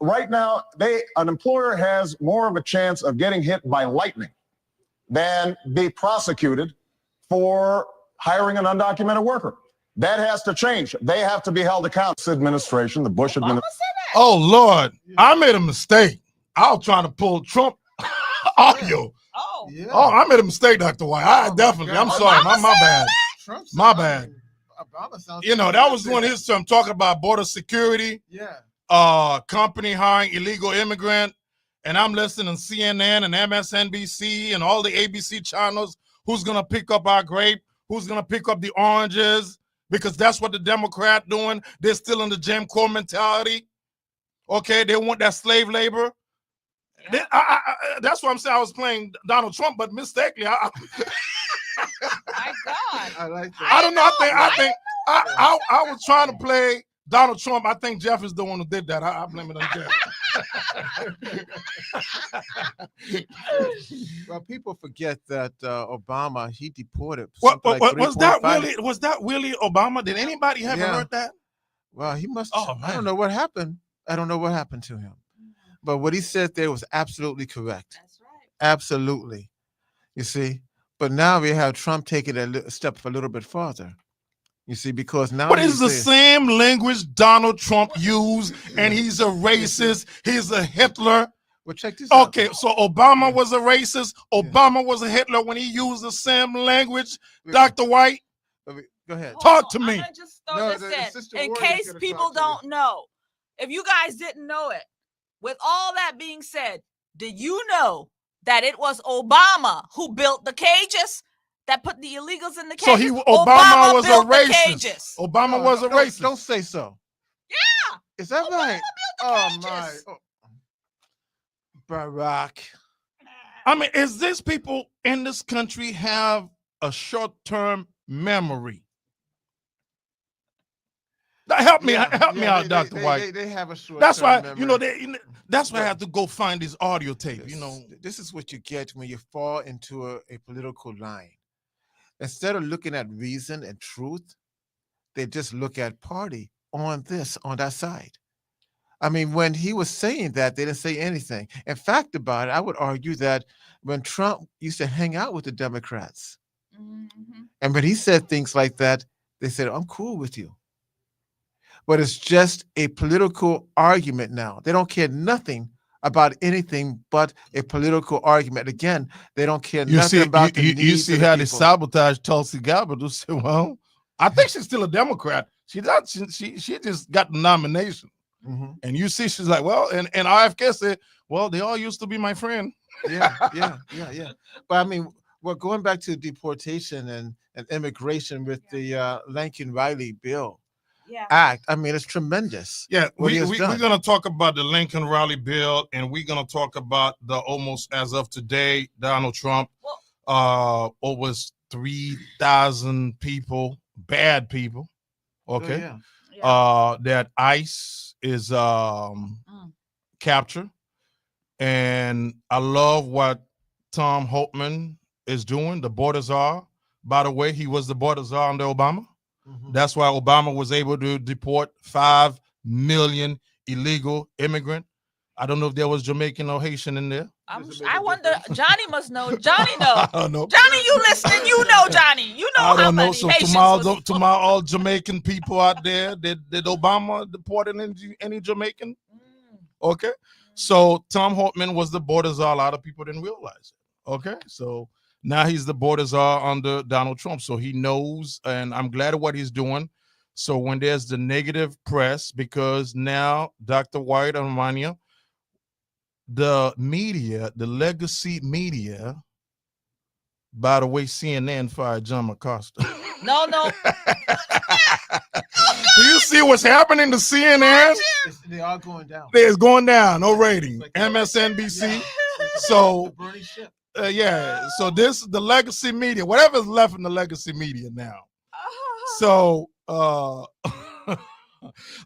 Right now, an employer has more of a chance of getting hit by lightning than be prosecuted for hiring an undocumented worker. That has to change. They have to be held accountable. This administration, the Bush administration. Oh, Lord, I made a mistake. I was trying to pull Trump audio. Oh, I made a mistake, Dr. White. I'm sorry. My bad. My bad. You know, that was one of his terms, talking about border security. Company hiring illegal immigrant. And I'm listening to CNN and MSNBC and all the ABC channels. Who's going to pick up our grape? Who's going to pick up the oranges? Because that's what the Democrat doing. They're still in the Jim Crow mentality. Okay, they want that slave labor. That's what I'm saying. I was playing Donald Trump, but mistakenly. My God. I like that. I don't know. I was trying to play Donald Trump. I think Jeff is the one who did that. I blame it on Jeff. Well, people forget that Obama, he deported. Was that really Obama? Did anybody ever heard that? Well, he must. Oh, man. I don't know what happened. I don't know what happened to him. But what he said there was absolutely correct. That's right. Absolutely. You see? But now we have Trump taking a step a little bit farther. You see, because now. But it's the same language Donald Trump used, and he's a racist. He's a Hitler. Well, check this out. Okay, so Obama was a racist. Obama was a Hitler when he used the same language. Dr. White, go ahead. Talk to me. I'm gonna just throw this in case people don't know. If you guys didn't know it, with all that being said, did you know that it was Obama who built the cages that put the illegals in the cages? So Obama was a racist. Obama was a racist. Don't say so. Yeah. Is that Obama right? Built the cages. Barack. I mean, is this people in this country have a short-term memory? Help me out, Dr. White. They have a short. That's why memory. that's why I have to go find this audio tape. This is what you get when you fall into a political line. Instead of looking at reason and truth, they just look at party on that side. I mean, when he was saying that, they didn't say anything. In fact, about it, I would argue that when Trump used to hang out with the Democrats, and when he said things like that, they said, "I'm cool with you." But it's just a political argument now. They don't care nothing about anything but a political argument. Again, they don't care nothing about the needs you see of the how people. they sabotage Tulsi Gabbard. Well, I think she's still a Democrat. She just got the nomination. And you see, she's like, well, and RFK said, well, they all used to be my friend. Yeah. But I mean, going back to deportation and immigration with the Lincoln Riley bill. Act. I mean, it's tremendous. Yeah, we're going to talk about the Lincoln Riley bill, and we're going to talk about the almost as of today, Donald Trump, over 3,000 people, bad people, okay, that ICE is captured. And I love what Tom Holtman is doing. The border czar. By the way, he was the border czar under Obama. That's why Obama was able to deport 5 million illegal immigrants. I don't know if there was Jamaican or Haitian in there. I wonder. Johnny must know. Johnny know. I don't know. Johnny, you listening? You know, Johnny. You know I how don't know. many So Haitians to my all Jamaican people out there, did Obama deport any Jamaican? Okay. So Tom Holtman was the border czar. A lot of people didn't realize it. Okay. So now he's the border czar under Donald Trump. So he knows, and I'm glad of what he's doing. So when there's the negative press, because now Dr. White and Amania, the media, the legacy media, by the way, CNN fired John McCoster. No. Do you see what's happening to CNN? They are going down. It's going down. No rating. MSNBC. So, yeah. So this the legacy media. Whatever's left in the legacy media now. So,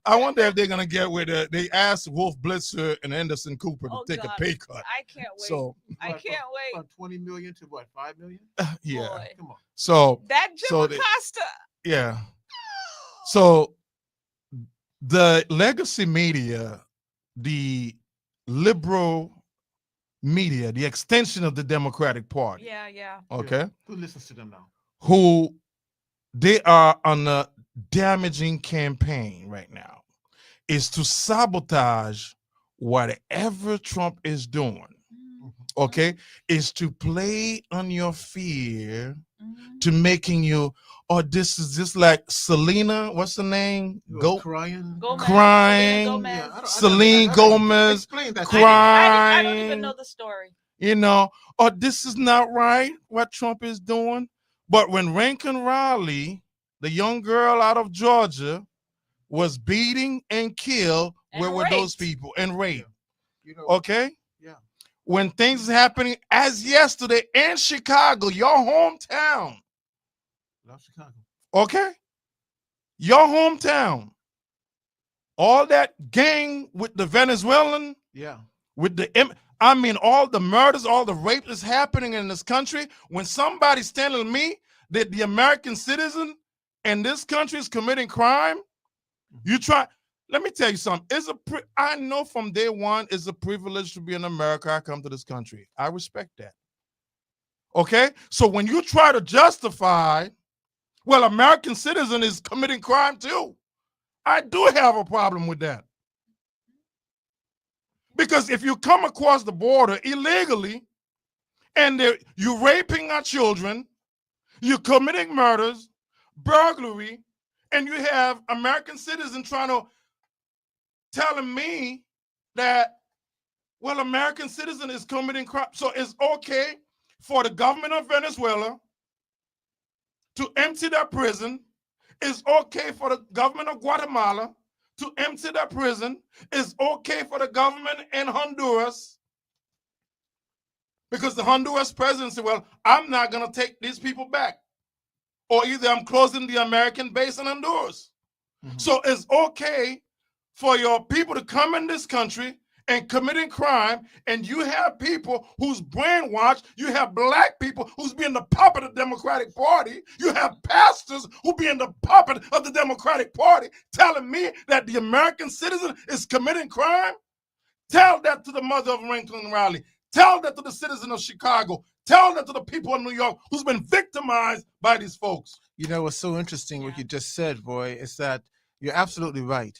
I wonder if they're gonna get where they asked Wolf Blitzer and Anderson Cooper to take a pay cut. I can't wait. So I can't wait. From 20 million to what? 5 million? Yeah. Boy. Come on. So That Jim Acosta. Yeah. So the legacy media, the liberal media, the extension of the Democratic Party. Yeah. Okay. Who listens to them now? Who they are on a damaging campaign right now is to sabotage whatever Trump is doing. Okay, is to play on your fear, to making you, this is just like Selena, what's the name? Crying. Yeah, Celine Gomez crying. I don't even know the story. You know, this is not right what Trump is doing. But when Rankin Riley, the young girl out of Georgia, was beating and killed, where were those people? And raped. Okay? Yeah. When things is happening as yesterday in Chicago, your hometown. Love Chicago. Okay? Your hometown. All that gang with the Venezuelan. Yeah. With all the murders, all the rape that's happening in this country. When somebody's telling me that the American citizen in this country is committing crime, let me tell you something. I know from day one it's a privilege to be in America. I come to this country. I respect that. Okay? So when you try to justify, American citizen is committing crime too, I do have a problem with that. Because if you come across the border illegally and you're raping our children, you're committing murders, burglary, and you have American citizens telling me that, American citizen is committing crime. So it's okay for the government of Venezuela to empty their prison. It's okay for the government of Guatemala to empty their prison. It's okay for the government in Honduras, because the Honduras president said, I'm not going to take these people back. Or either I'm closing the American base in Honduras. So it's okay for your people to come in this country and committing crime, and you have people who's brainwashed. You have black people who's being the puppet of the Democratic Party. You have pastors who being the puppet of the Democratic Party, telling me that the American citizen is committing crime. Tell that to the mother of Rankin Riley. Tell that to the citizen of Chicago. Tell that to the people in New York who's been victimized by these folks. You know what's so interesting, what you just said, boy, is that you're absolutely right.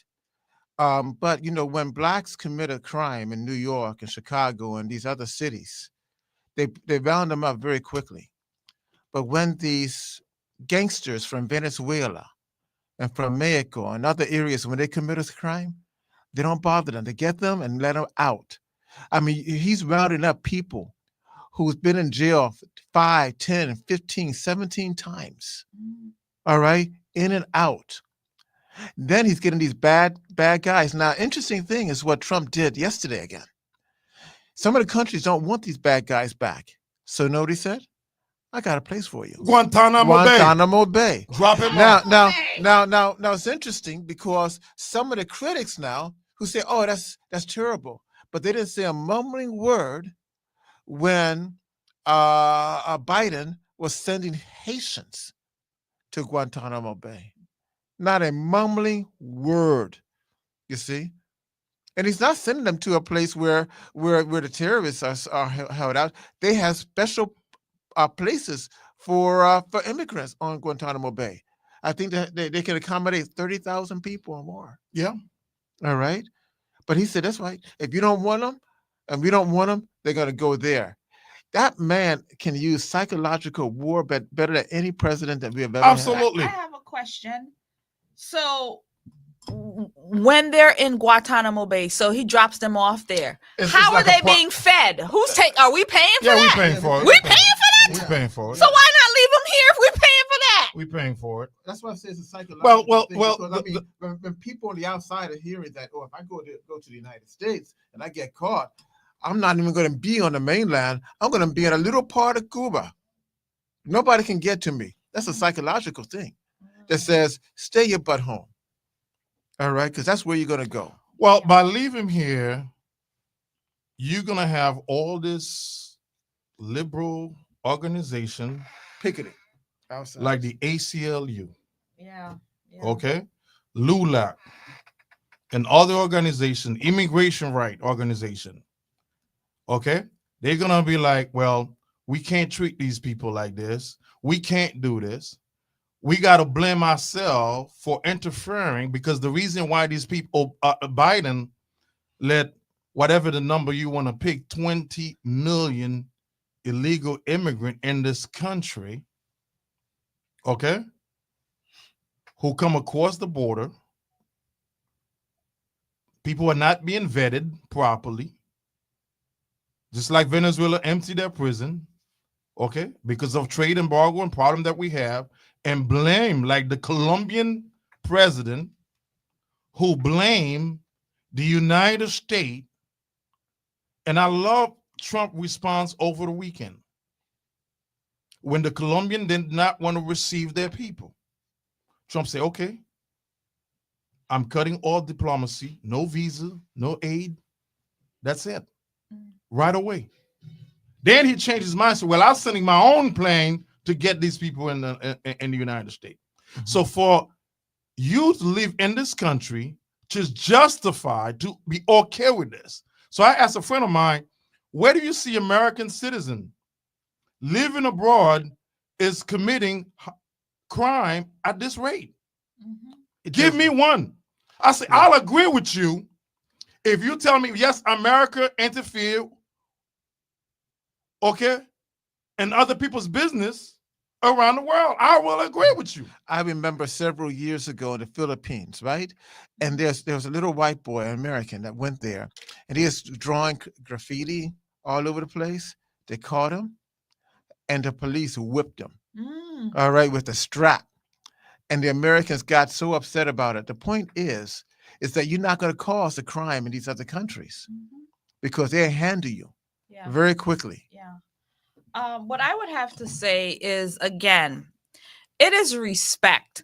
But, when blacks commit a crime in New York and Chicago and these other cities, they round them up very quickly. But when these gangsters from Venezuela and from Mexico and other areas, when they commit a crime, they don't bother them. They get them and let them out. I mean, he's rounding up people who's been in jail 5, 10, 15, 17 times. All right? In and out. Then he's getting these bad guys. Now, interesting thing is what Trump did yesterday again. Some of the countries don't want these bad guys back. So you know what he said? I got a place for you. Guantanamo Bay. Drop him now, it's interesting because some of the critics now who say, "Oh, that's terrible," but they didn't say a mumbling word when Biden was sending Haitians to Guantanamo Bay. Not a mumbling word, you see. And he's not sending them to a place where the terrorists are held out. They have special places for immigrants on Guantanamo Bay. I think that they can accommodate 30,000 people or more. Yeah. All right. But he said, that's right. If you don't want them, and we don't want them, they're going to go there. That man can use psychological war better than any president that we have ever Absolutely. I have a question. So when they're in Guantanamo Bay, so he drops them off there. How are they being fed? Are we paying for that? Yeah, we're paying for it. We're paying for that? We're paying for it. So why not leave them here if we're paying for that? We're paying for it. That's why I say it's a psychological thing. Well, Because, when people on the outside are hearing that, if I go to the United States and I get caught, I'm not even going to be on the mainland. I'm going to be in a little part of Cuba. Nobody can get to me. That's a psychological thing that says, stay your butt home. All right? Because that's where you're going to go. Well, by leaving here, you're going to have all this liberal organization picketing outside, like the ACLU. Yeah. Okay? LULAC and other organization, immigration right organization. Okay? They're going to be like, well, we can't treat these people like this. We can't do this. We got to blame ourselves for interfering, because the reason why these people, Biden let whatever the number you want to pick, 20 million illegal immigrant in this country, okay, who come across the border. People are not being vetted properly. Just like Venezuela emptied their prison, okay, because of trade embargo and problem that we have, and blame, like the Colombian president who blamed the United States. And I love Trump's response over the weekend when the Colombian did not want to receive their people. Trump said, okay, I'm cutting all diplomacy, no visa, no aid. That's it. Right away. Then he changed his mind. So, well, I'm sending my own plane to get these people in the United States. Mm-hmm. So for you to live in this country, to justify, to be okay with this. So I asked a friend of mine, where do you see American citizen living abroad is committing crime at this rate? Mm-hmm. Give me one. I say, yeah. I'll agree with you if you tell me, yes, America interfered, okay, in other people's business around the world. I will agree with you. I remember several years ago in the Philippines, right? And there was a little white boy, an American, that went there, and he was drawing graffiti all over the place. They caught him, and the police whipped him, all right, with a strap. And the Americans got so upset about it. The point is that you're not going to cause the crime in these other countries because they handle you very quickly. Yeah. What I would have to say is, again, it is respect.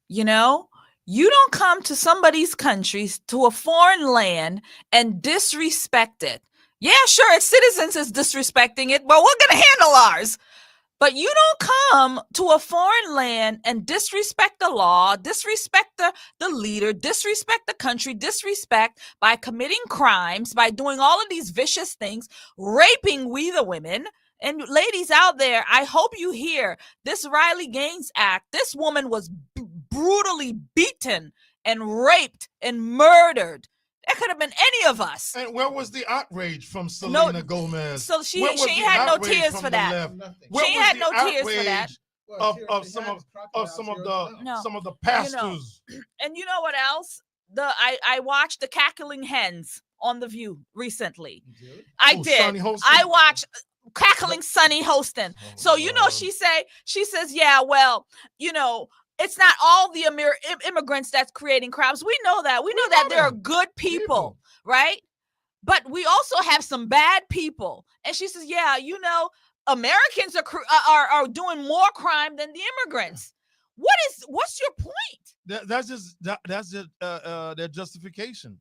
You know, you don't come to somebody's country, to a foreign land, and disrespect it. Yeah, sure, its citizens is disrespecting it, but we're going to handle ours. But you don't come to a foreign land and disrespect the law, disrespect the leader, disrespect the country, disrespect by committing crimes, by doing all of these vicious things, raping we the women. And ladies out there, I hope you hear this Riley Gaines Act. This woman was brutally beaten and raped and murdered. That could have been any of us. And where was the outrage from Selena Gomez? So she had no tears for that. She had no tears for that. Of some of the pastors. And you know what else? I watched the Cackling Hens on The View recently. I did. I watched Cackling Sunny hosting. So you know, she says, yeah, well, you know, it's not all the immigrants that's creating crimes. We know that. We know that there are good people, right? But we also have some bad people. And she says, yeah, you know, Americans are doing more crime than the immigrants. What's your point? That's their justification.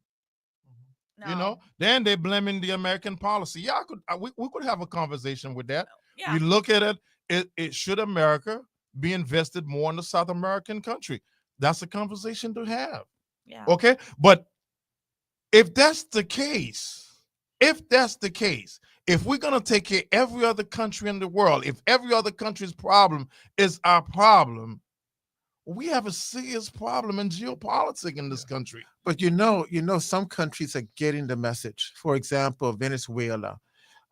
No. You know, then they're blaming the American policy. Yeah, we could have a conversation with that. Yeah. You look at it should America be invested more in the South American country? That's a conversation to have. Yeah. Okay, but if that's the case, if we're gonna take care of every other country in the world, if every other country's problem is our problem, we have a serious problem in geopolitics in this country. But some countries are getting the message. For example, Venezuela,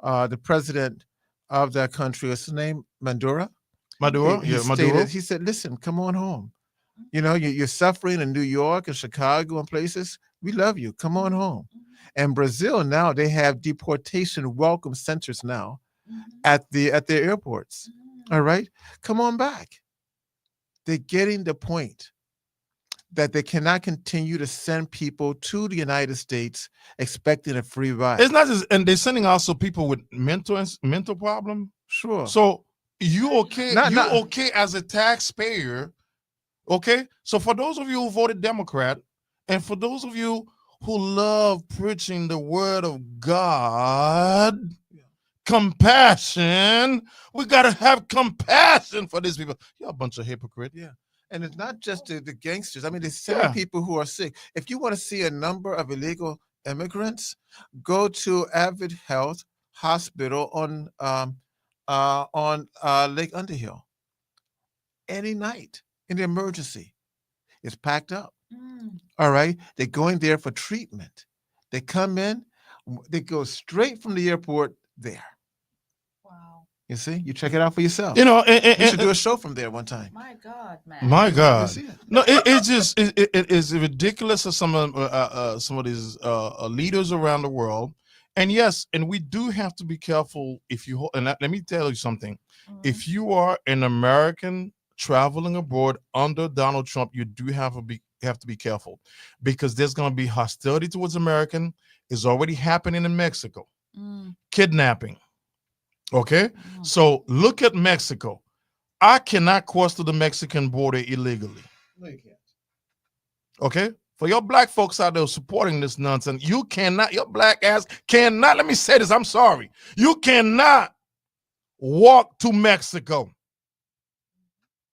the president of that country, what's his name? Maduro. Maduro. He said, "Listen, come on home. You're suffering in New York and Chicago and places. We love you. Come on home." And Brazil now, they have deportation welcome centers now at their airports. All right, come on back. They're getting the point that they cannot continue to send people to the United States expecting a free ride. It's not just, and they're sending also people with mental problem. Sure. So you okay? Okay as a taxpayer? Okay. So for those of you who voted Democrat, and for those of you who love preaching the word of God, compassion. We gotta have compassion for these people. You're a bunch of hypocrites. Yeah. And it's not just the gangsters. I mean, there's so many people who are sick. If you want to see a number of illegal immigrants, go to Avid Health Hospital on Lake Underhill. Any night in the emergency, it's packed up. All right, they're going there for treatment. They come in, they go straight from the airport there. Wow. You see, you check it out for yourself. You know, you should do a show from there one time. My God, man. My God. No, it is ridiculous of some of these leaders around the world. And yes, and we do have to be careful if you, and let me tell you something. If you are an American traveling abroad under Donald Trump, you do have to be careful, because there's going to be hostility towards American. It's already happening in Mexico. Kidnapping. Okay? So look at Mexico. I cannot cross to the Mexican border illegally. No, you can't. Okay? For your black folks out there supporting this nonsense, you cannot, your black ass cannot, let me say this, I'm sorry. You cannot walk to Mexico.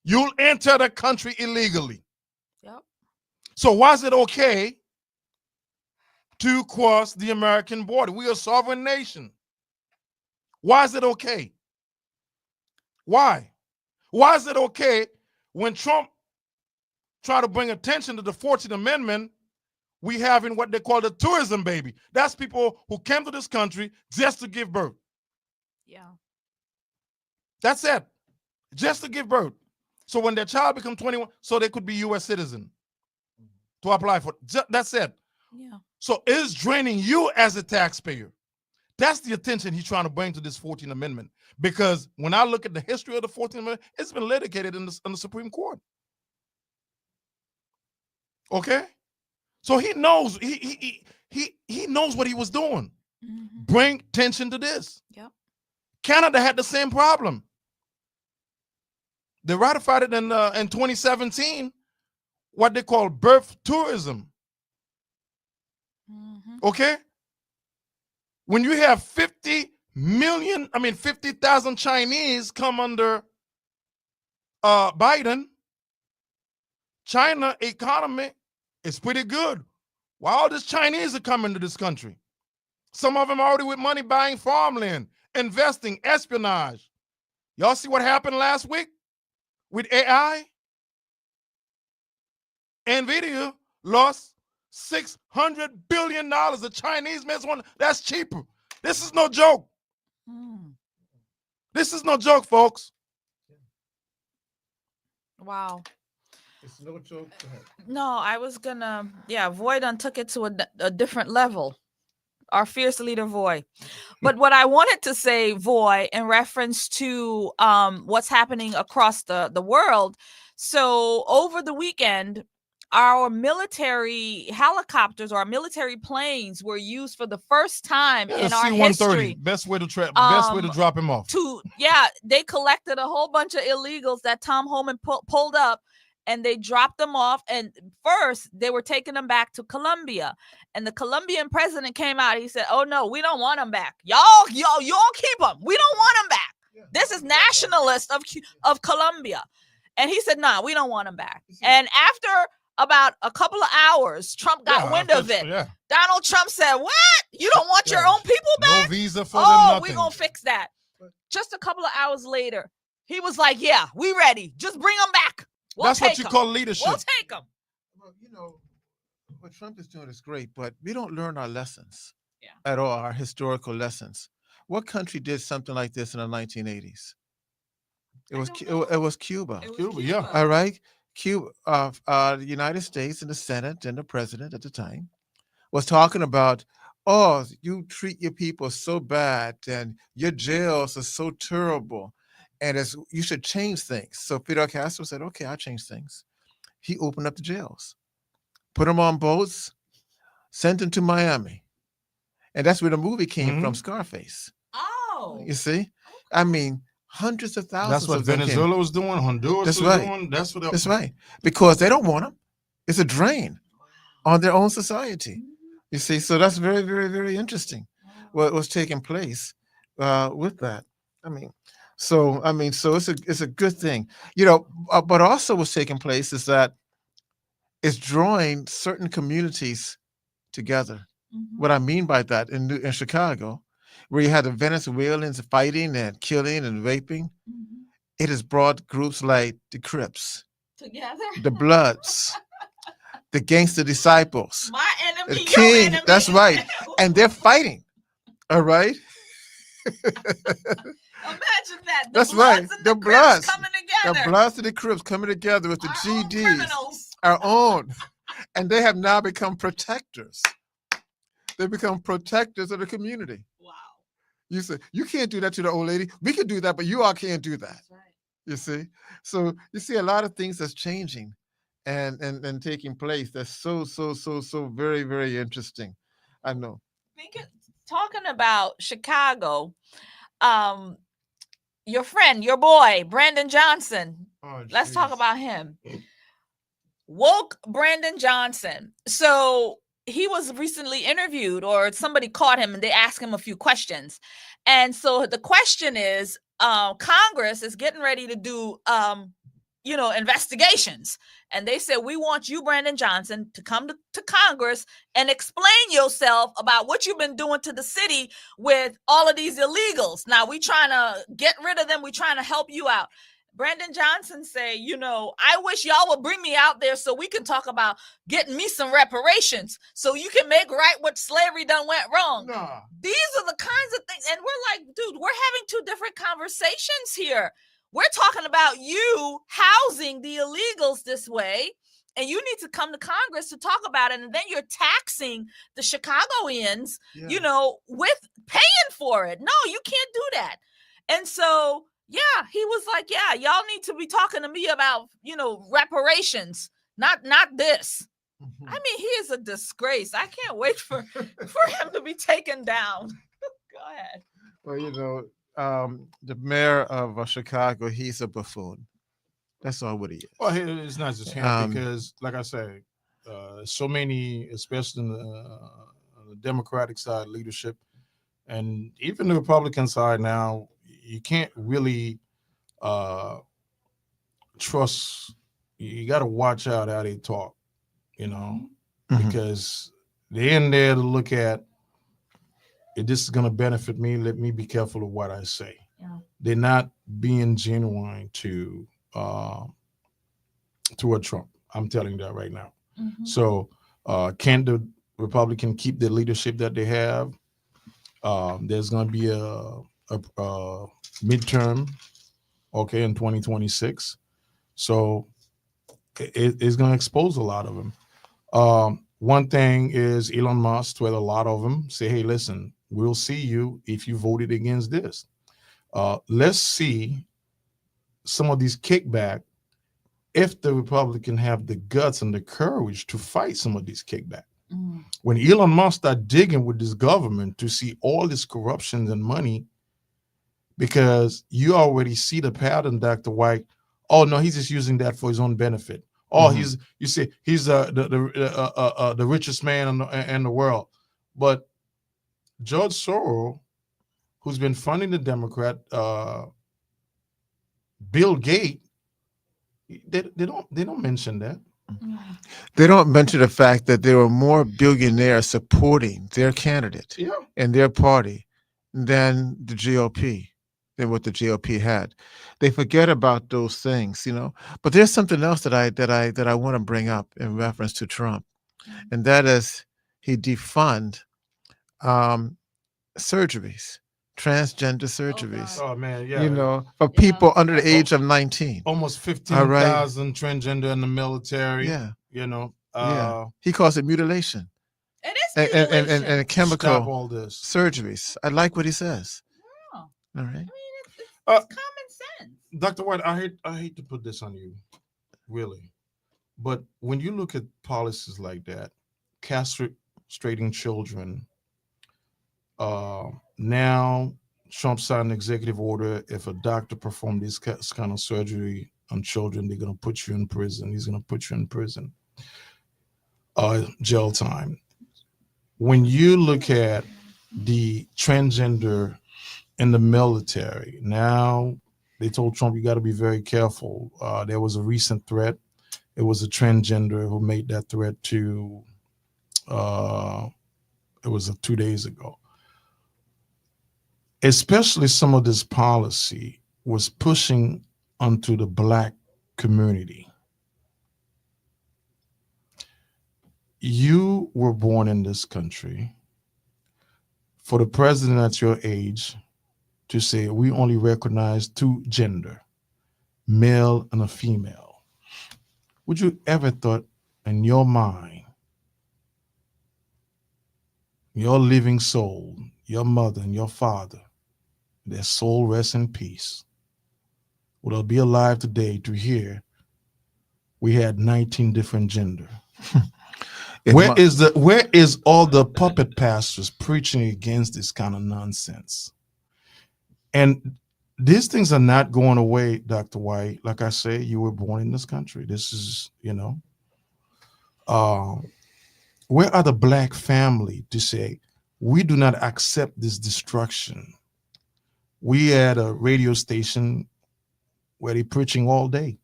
You'll enter the country illegally. Yep. So why is it okay to cross the American border? We are a sovereign nation. Why is it okay? Why? Why is it okay when Trump tried to bring attention to the 14th Amendment? We having what they call the tourism baby. That's people who came to this country just to give birth. Yeah. That's it. Just to give birth. So when their child becomes 21, so they could be U.S. citizen to apply for. That's it. Yeah. So it's draining you as a taxpayer. That's the attention he's trying to bring to this 14th Amendment. Because when I look at the history of the 14th Amendment, it's been litigated in the Supreme Court. Okay? So he knows he knows what he was doing. Bring attention to this. Yep. Canada had the same problem. They ratified it in 2017, what they call birth tourism. Okay? When you have 50,000 Chinese come under Biden, China economy is pretty good. Why all these Chinese are coming to this country? Some of them already with money buying farmland, investing, espionage. Y'all see what happened last week with AI? NVIDIA lost $600 billion. The Chinese made one. That's cheaper. This is no joke. This is no joke, folks. Wow. It's no joke. No, I was gonna, Voy done took it to a different level. Our fierce leader, Voy. But what I wanted to say, Voy, in reference to what's happening across the world. So over the weekend, our military helicopters or our military planes were used for the first time in our history. Best way to drop him off. They collected a whole bunch of illegals that Tom Homan pulled up, and they dropped them off. And first, they were taking them back to Colombia. And the Colombian president came out. He said, "Oh, no, we don't want them back. Y'all keep them. We don't want them back. This is nationalist of Colombia." And he said, "Nah, we don't want them back." And after about a couple of hours, Trump got wind of it. Yeah. Donald Trump said, "What? You don't want your own people back? No visa for them, Oh, we're nothing. going to fix that." Just a couple of hours later, he was like, "Yeah, we ready. Just bring them back. That's what you call leadership. We'll take them." Well, what Trump is doing is great, but we don't learn our lessons at all, our historical lessons. What country did something like this in the 1980s? It was Cuba. Cuba, yeah. All right. Cuba, the United States and the Senate and the president at the time was talking about, "Oh, you treat your people so bad and your jails are so terrible, and you should change things." So Fidel Castro said, "Okay, I'll change things." He opened up the jails, put them on boats, sent them to Miami. And that's where the movie came from, Scarface. Oh. You see? I mean, hundreds of thousands That's what of them Venezuela was doing, Honduras That's was right. doing. That's right. Because they don't want them. It's a drain on their own society. You see? So that's very, very, very interesting what was taking place with that. So it's a good thing. But also what's taking place is that it's drawing certain communities together. What I mean by that, in Chicago, where you had the Venezuelans fighting and killing and raping, it has brought groups like the Crips, together, the Bloods, the Gangster Disciples, my enemy, the your King. enemy. That's right, and they're fighting. All right. Imagine that. That's right. The Bloods coming the together. Bloods and the Crips coming together with the Our own GDs, criminals. our own, and they have now become protectors. They become protectors of the community. Wow. You say, "You can't do that to the old lady. We can do that, but you all can't do that." That's right. You see? So you see a lot of things that's changing and taking place. That's so very, very interesting. I know. Talking about Chicago, your friend, your boy, Brandon Johnson. Let's talk about him. Woke Brandon Johnson. So he was recently interviewed, or somebody caught him and they asked him a few questions. And so the question is, Congress is getting ready to do, investigations. And they said, "We want you, Brandon Johnson, to come to Congress and explain yourself about what you've been doing to the city with all of these illegals. Now, we trying to get rid of them. We trying to help you out." Brandon Johnson say, "I wish y'all would bring me out there so we can talk about getting me some reparations so you can make right what slavery done went wrong." Nah. These are the kinds of things. And we're like, dude, we're having two different conversations here. We're talking about you housing the illegals this way, and you need to come to Congress to talk about it. And then you're taxing the Chicagoans, with paying for it. No, you can't do that. And so, yeah, he was like, "Yeah, y'all need to be talking to me about, reparations, not this." I mean, he is a disgrace. I can't wait for him to be taken down. Go ahead. Well, the mayor of Chicago, he's a buffoon. That's all what he is. Well, it's not just him because, like I say, so many, especially in the Democratic side leadership, and even the Republican side now, you can't really trust. You got to watch out how they talk, because they're in there to look at, if this is going to benefit me, let me be careful of what I say. Yeah. They're not being genuine to toward Trump. I'm telling you that right now. So can the Republican keep the leadership that they have? There's going to be a midterm, in 2026. So it's going to expose a lot of them. One thing is Elon Musk, where a lot of them say, "Hey, listen, we'll see you if you voted against this." Let's see some of these kickback, if the Republican have the guts and the courage to fight some of these kickback. When Elon Musk start digging with this government to see all this corruption and money, because you already see the pattern, Dr. White. Oh no, he's just using that for his own benefit. Oh, Mhm. you see, he's the richest man in the world. But George Soros, who's been funding the Democrat, Bill Gates, they don't mention that. They don't mention the fact that there were more billionaires supporting their candidate Yeah. and their party than the GOP, than what the GOP had. They forget about those things, you know. But there's something else that I want to bring up in reference to Trump, and that is he defund surgeries, transgender surgeries. Oh man, yeah. You know, for people under the age of 19. Almost All right. 15,000 transgender in the military. Yeah. You know. Yeah. He calls it mutilation. It is mutilation. And chemical Stop all this. surgeries. I like what he says. Yeah. All right. It's common sense. Dr. White, I hate to put this on you, really, but when you look at policies like that, castrating children, now Trump signed an executive order. If a doctor performed this kind of surgery on children, they're going to put you in prison. He's going to put you in prison, jail time. When you look at the transgender in the military, now they told Trump, you got to be very careful. There was a recent threat. It was a transgender who made that threat to, it was 2 days ago. Especially some of this policy was pushing onto the Black community. You were born in this country. For the president at your age to say we only recognize two gender, male and a female. Would you ever thought in your mind, your living soul, your mother and your father, their soul rests in peace, would I be alive today to hear we had 19 different gender? Where is all the puppet pastors preaching against this kind of nonsense? And these things are not going away, Dr. White. Like I say, you were born in this country. This is, you know, where are the Black family to say, we do not accept this destruction? We had a radio station where they preaching all day.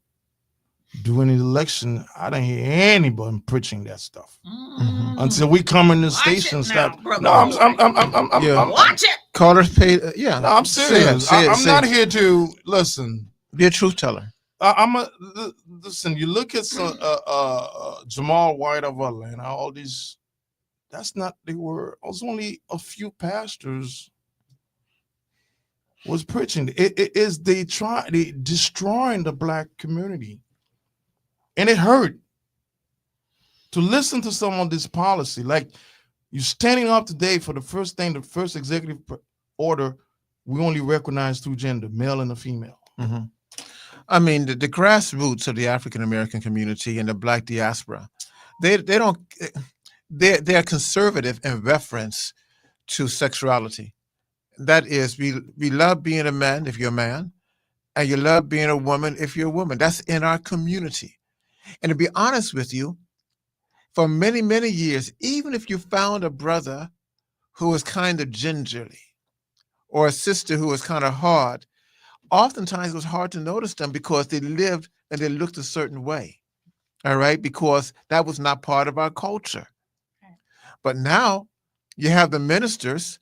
During the election, I didn't hear anybody preaching that stuff until we come in the station. Stop. No, I'm watch it. Callers paid. Yeah. No, I'm serious. I'm not here to listen. Be a truth teller. Listen. You look at Jamal White of Atlanta. All these. That's not. They were. It was only a few pastors was preaching. They destroying the Black community. And it hurt to listen to some of this policy. Like you standing up today for the first executive order, we only recognize two gender, male and a female. Mm-hmm. I mean, the grassroots of the African American community and the Black diaspora, they're conservative in reference to sexuality. That is, we love being a man if you're a man, and you love being a woman if you're a woman. That's in our community. And to be honest with you, for many, many years, even if you found a brother who was kind of gingerly or a sister who was kind of hard, oftentimes it was hard to notice them because they lived and they looked a certain way, all right, because that was not part of our culture. But now you have the ministers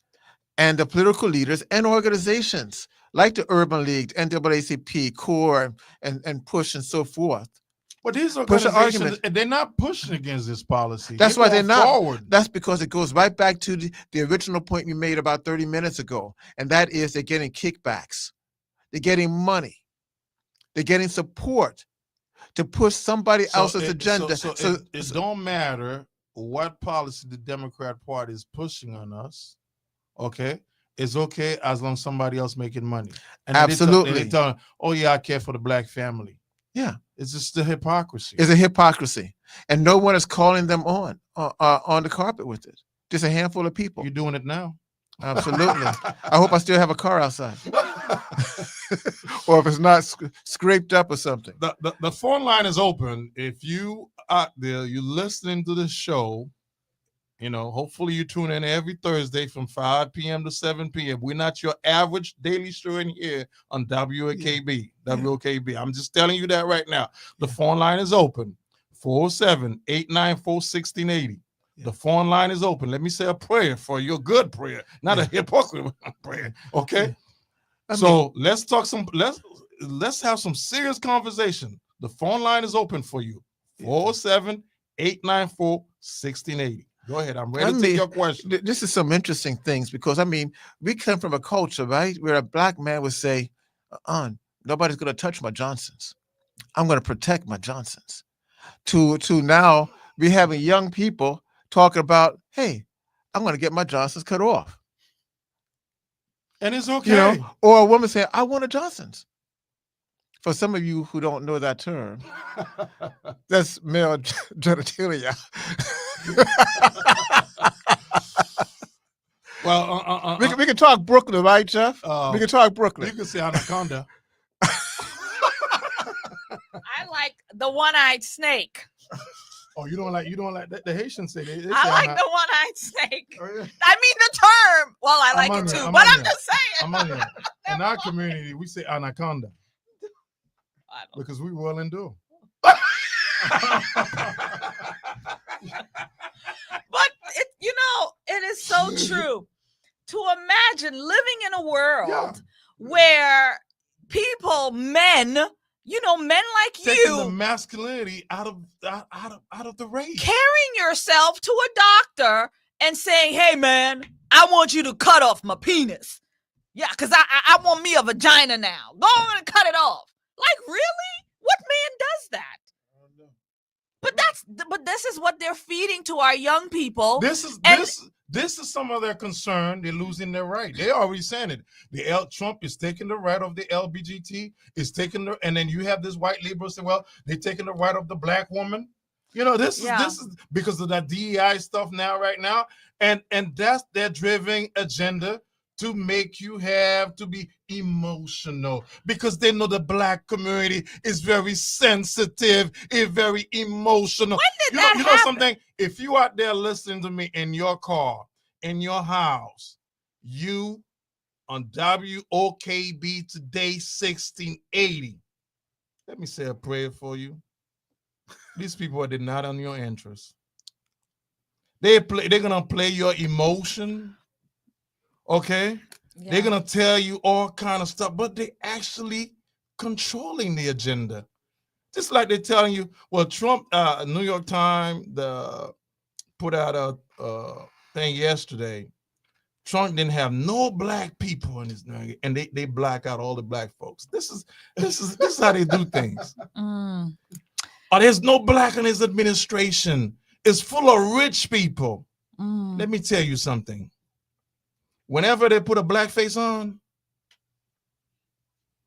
and the political leaders and organizations like the Urban League, NAACP, CORE, and PUSH and so forth. But these organizations, they're not pushing against this policy. That's why they're not. Forward. That's because it goes right back to the original point you made about 30 minutes ago, and that is they're getting kickbacks. They're getting money. They're getting support to push somebody else's agenda. So it don't matter what policy the Democrat Party is pushing on us, okay? It's okay as long as somebody else making money. And absolutely. They tell, oh yeah, I care for the Black family. Yeah. It's just the hypocrisy. It's a hypocrisy. And no one is calling them on the carpet with it. Just a handful of people. You're doing it now. Absolutely. I hope I still have a car outside. Or if it's not scraped up or something. The phone line is open. If you out there, you're listening to this show, hopefully you tune in every Thursday from 5 p.m. to 7 p.m. We're not your average daily show in here on WOKB. WOKB. I'm just telling you that right now. The phone line is open. 407-894-1680. The phone line is open. Let me say a prayer for you, a good prayer, not a hypocrite prayer. Okay? So let's talk let's have some serious conversation. The phone line is open for you. 407-894-1680. Go ahead. I'm ready to take your question. This is some interesting things because we come from a culture, right, where a black man would say, nobody's gonna touch my Johnsons. I'm gonna protect my Johnsons. To now we having young people talking about, hey, I'm gonna get my Johnsons cut off. And it's okay. Or a woman saying, I want a Johnson's. For some of you who don't know that term, that's male genitalia. Well, we can talk Brooklyn, right, Jeff? We can talk Brooklyn. You can say anaconda. I like the one-eyed snake. Oh, you don't like the Haitians say they I like the one-eyed snake. Oh, yeah. I mean the term. Well, I like it too, but I'm just saying. In our community, we say anaconda because we will and do. But it is so true to imagine living in a world where people, men like taking you, the masculinity out of the race, carrying yourself to a doctor and saying, "Hey, man, I want you to cut off my penis. Yeah, because I want me a vagina now. Go on and cut it off." Like, really? What man does that? But this is what they're feeding to our young people. This is some of their concern. They're losing their right. They already saying it. Trump is taking the right of the LGBT. Is taking and then you have this white liberal say, well, they're taking the right of the black woman. This is because of that DEI stuff right now, and that's their driven agenda to make you have to be emotional because they know the black community is very sensitive, is very emotional. When did that happen? Something? If you out there listening to me in your car, in your house, you on WOKB today 1680. Let me say a prayer for you. These people are not on your interest. They're gonna play your emotion. Okay, they're gonna tell you all kind of stuff, but they actually controlling the agenda. Just like they're telling you, well, Trump, New York Times, put out a thing yesterday. Trump didn't have no black people in his, and they black out all the black folks. This is how they do things. Or there's no black in his administration. It's full of rich people. Let me tell you something. Whenever they put a black face on,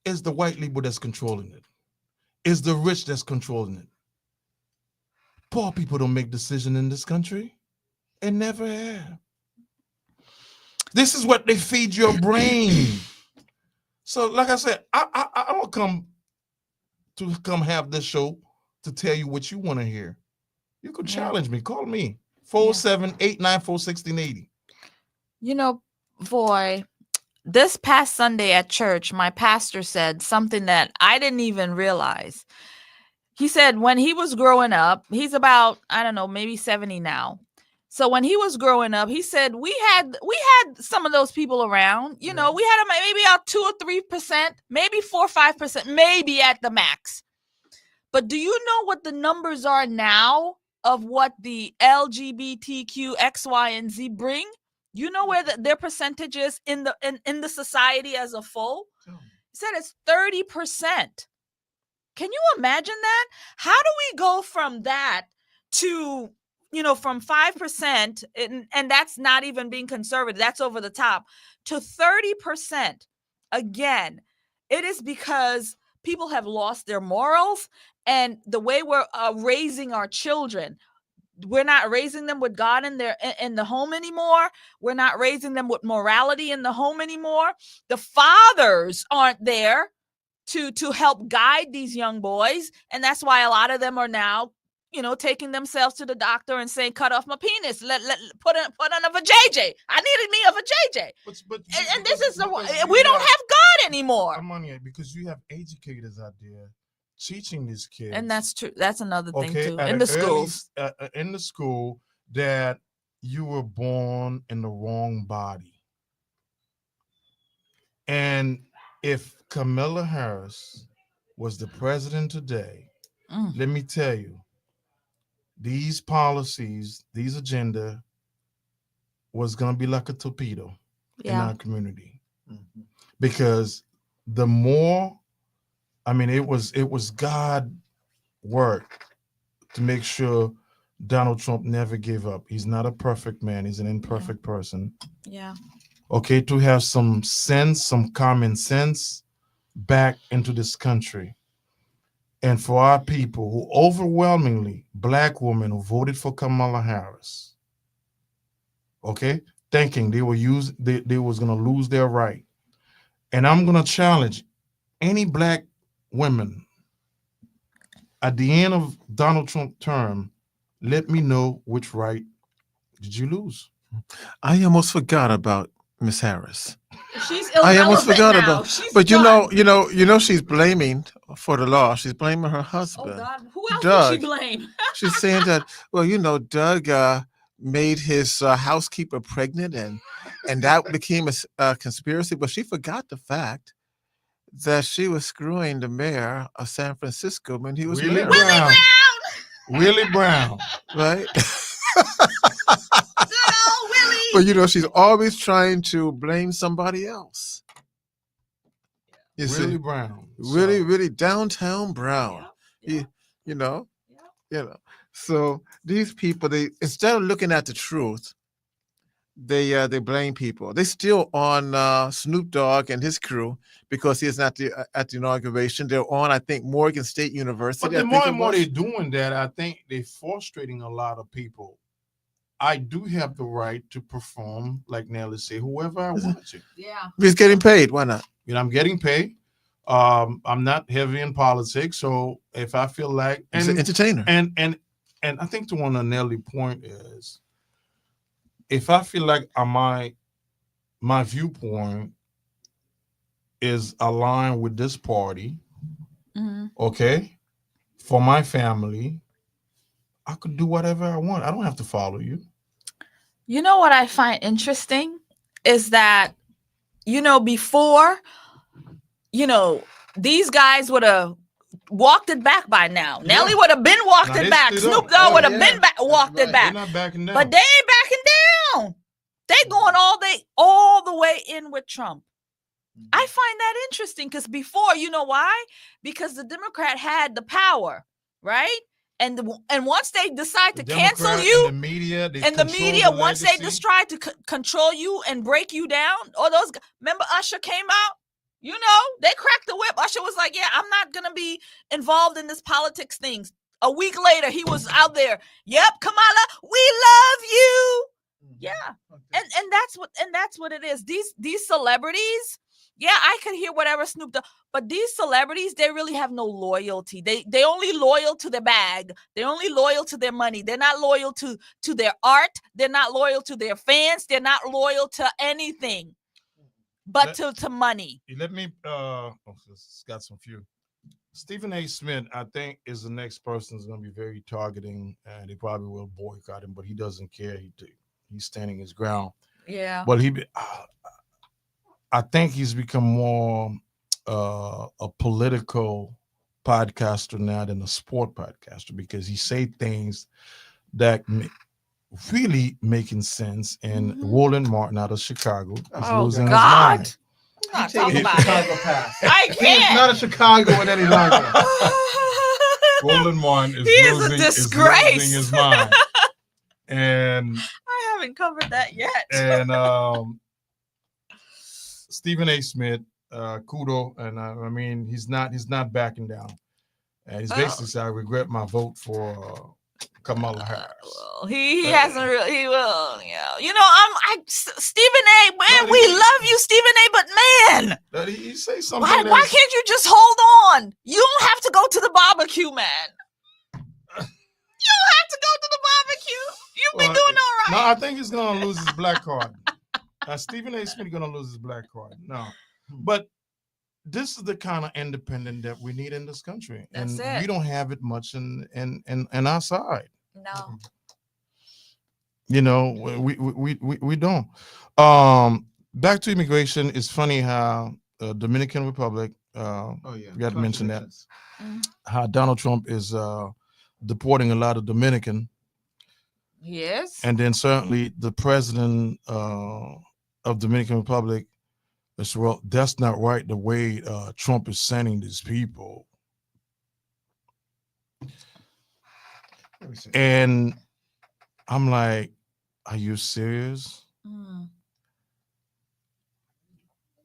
it's the white people that's controlling it. It's the rich that's controlling it. Poor people don't make decisions in this country and never have. This is what they feed your brain. So, like I said, I don't come have this show to tell you what you want to hear. You could challenge me. Call me 407-894-1680. Voy, this past Sunday at church, my pastor said something that I didn't even realize. He said when he was growing up, he's about, I don't know, maybe 70 now. So when he was growing up, he said we had some of those people around. We had maybe about 2 or 3%, maybe 4 or 5%, maybe at the max. But do you know what the numbers are now of what the LGBTQ X, Y, and Z bring? You know where their percentage is in the society as a whole? He said it's 30%. Can you imagine that? How do we go from that to, from 5%, and that's not even being conservative, that's over the top, to 30%? Again, it is because people have lost their morals and the way we're raising our children. we're not raising them with God in the home anymore. We're not raising them with morality in the home anymore. The fathers aren't there to help guide these young boys, and that's why a lot of them are now, taking themselves to the doctor and saying, "Cut off my penis. Let put on a vajayjay. I needed me a vajayjay." But and this is we don't have God anymore. Amania, because you have educators out there teaching these kids, and that's true. That's another thing too. at In an the schools, in the school, that you were born in the wrong body, and if Kamala Harris was the president today, let me tell you, these policies, these agenda was going to be like a torpedo in our community. Because the more, it was God work to make sure Donald Trump never gave up. He's not a perfect man. He's an imperfect person. Yeah. Okay, to have some sense, some common sense back into this country. And for our people who overwhelmingly, Black women who voted for Kamala Harris, okay, thinking they was going to lose their right. And I'm going to challenge any Black women at the end of Donald Trump's term, let me know which right did you lose. I almost forgot about Miss Harris. She's I almost forgot now. about. She's But done. you know, she's blaming for the law. She's blaming her husband. Oh God, who else Doug. did she blame? She's saying that, Doug made his housekeeper pregnant, and that became a conspiracy. But she forgot the fact that she was screwing the mayor of San Francisco when he was mayor. Willie Brown. Right? Good old Willie. But she's always trying to blame somebody else. Willie Brown. Really downtown Brown. Yeah. So these people, they instead of looking at the truth, they blame people. They still on Snoop Dogg and his crew because he is not at the inauguration. They're on, I think, Morgan State University. But the more and more they're doing that, I think they're frustrating a lot of people. I do have the right to perform, like Nelly said, whoever I want to. Yeah. He's getting paid. Why not? I'm getting paid. I'm not heavy in politics, so if I feel like, He's an entertainer. And I think to one of Nelly's point is, if I feel like my viewpoint is aligned with this party, okay, for my family, I could do whatever I want. I don't have to follow you. You know what I find interesting is that, before, these guys would have walked it back by now. Yeah. Nelly would have been walked it back. Snoop Dogg would have been walked it back. They're not backing down. But they ain't backing down. They going all the way in with Trump. I find that interesting because before, you know why? Because the Democrat had the power, right? And once they decide to cancel you, and the media, once they decide to control you and break you down, all those. Remember, Usher came out. They cracked the whip. Usher was like, "Yeah, I'm not gonna be involved in this politics things." A week later, he was out there. Yep, Kamala, we love you. Yeah, and that's what it is. These celebrities. Yeah, I could hear whatever Snoop Dogg, but these celebrities, they really have no loyalty. They only loyal to their bag. They're only loyal to their money. They're not loyal to their art. They're not loyal to their fans. They're not loyal to anything but to money. Let me it's got some few. Stephen A. Smith, I think, is the next person who's going to be very targeting, and they probably will boycott him, but he doesn't care. He's standing his ground. Yeah. But I think he's become more a political podcaster now than a sport podcaster because he say things that really making sense. And Roland Martin out of Chicago is losing his mind. I'm not talking about it. I can't. He's not a Chicagoan any longer. Roland Martin is losing his mind. And I haven't covered that yet. And Stephen A. Smith, kudo, and he's not backing down. And he's basically said, "I regret my vote for Kamala Harris. He hasn't really. He will. You know. Stephen A. Man, we love you, Stephen A. But man, He say something. Why can't you just hold on? You don't have to go to the barbecue, man. You don't have to go to the barbecue. You've been doing all right. No, I think he's gonna lose his black card. Stephen A. Smith gonna lose his black card. No, but this is the kind of independent that we need in this country, and we don't have it much in our side. No. You know, we don't. Back to immigration. It's funny how Dominican Republic. You got to mention that. How Donald Trump is deporting a lot of Dominican. Yes. And then certainly the president of Dominican Republic is, well, that's not right the way Trump is sending these people. And I'm like, are you serious?